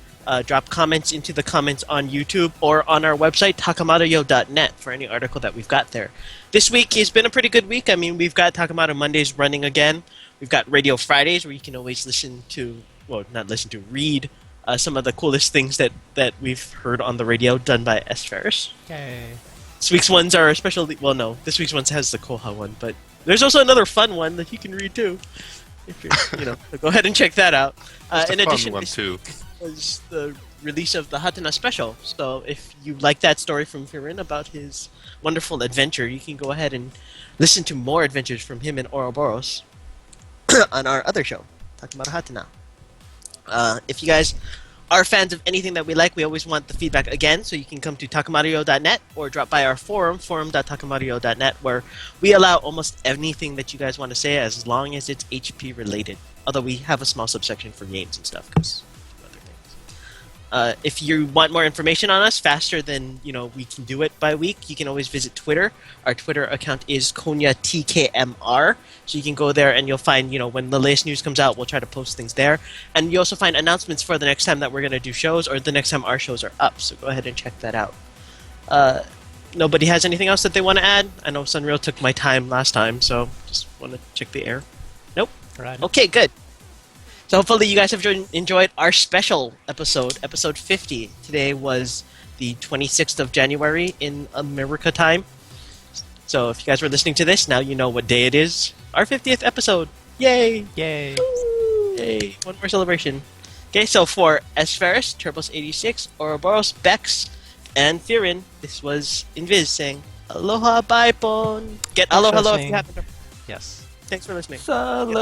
drop comments into the comments on YouTube or on our website, takamaruyo.net, for any article that we've got there. This week has been a pretty good week. I mean, we've got Takamaru Mondays running again. We've got Radio Fridays, where you can always read some of the coolest things that we've heard on the radio done by S. Ferris. Yay. This week's ones are especially... Well, no. This week's ones has the Koha one, but there's also another fun one that you can read, too. If you're, so go ahead and check that out. It's In a fun addition, one this too. was the release of the Hatana special. So if you like that story from Firin about his wonderful adventure, you can go ahead and listen to more adventures from him and Ouroboros on our other show, talking about Hatana. If you guys are fans of anything that we like, we always want the feedback again, so you can come to takamaruyo.net or drop by our forum.takamaruyo.net, where we allow almost anything that you guys want to say as long as it's HP related. Although we have a small subsection for games and stuff, because other things. If you want more information on us faster than we can do it by week, you can always visit Twitter. Our Twitter account is Konya TKMR, so you can go there and you'll find when the latest news comes out, we'll try to post things there, and you also find announcements for the next time that we're going to do shows or the next time our shows are up. So go ahead and check that out. Nobody has anything else that they want to add? I know Sunreal took my time last time, so just want to check the air. Nope. Right. Okay, good. So hopefully you guys have enjoyed our special episode 50. Today was the 26th of January in America time. So if you guys were listening to this, now you know what day it is. Our 50th episode. Yay! Yay. Yay! One more celebration. Okay, so for S. Ferris, Turbos86, Ouroboros, Bex, and Firin, this was Invis saying, Aloha, bye, Pon. Get aloha, hello if you happen to. Yes. Thanks for listening. Celebrate.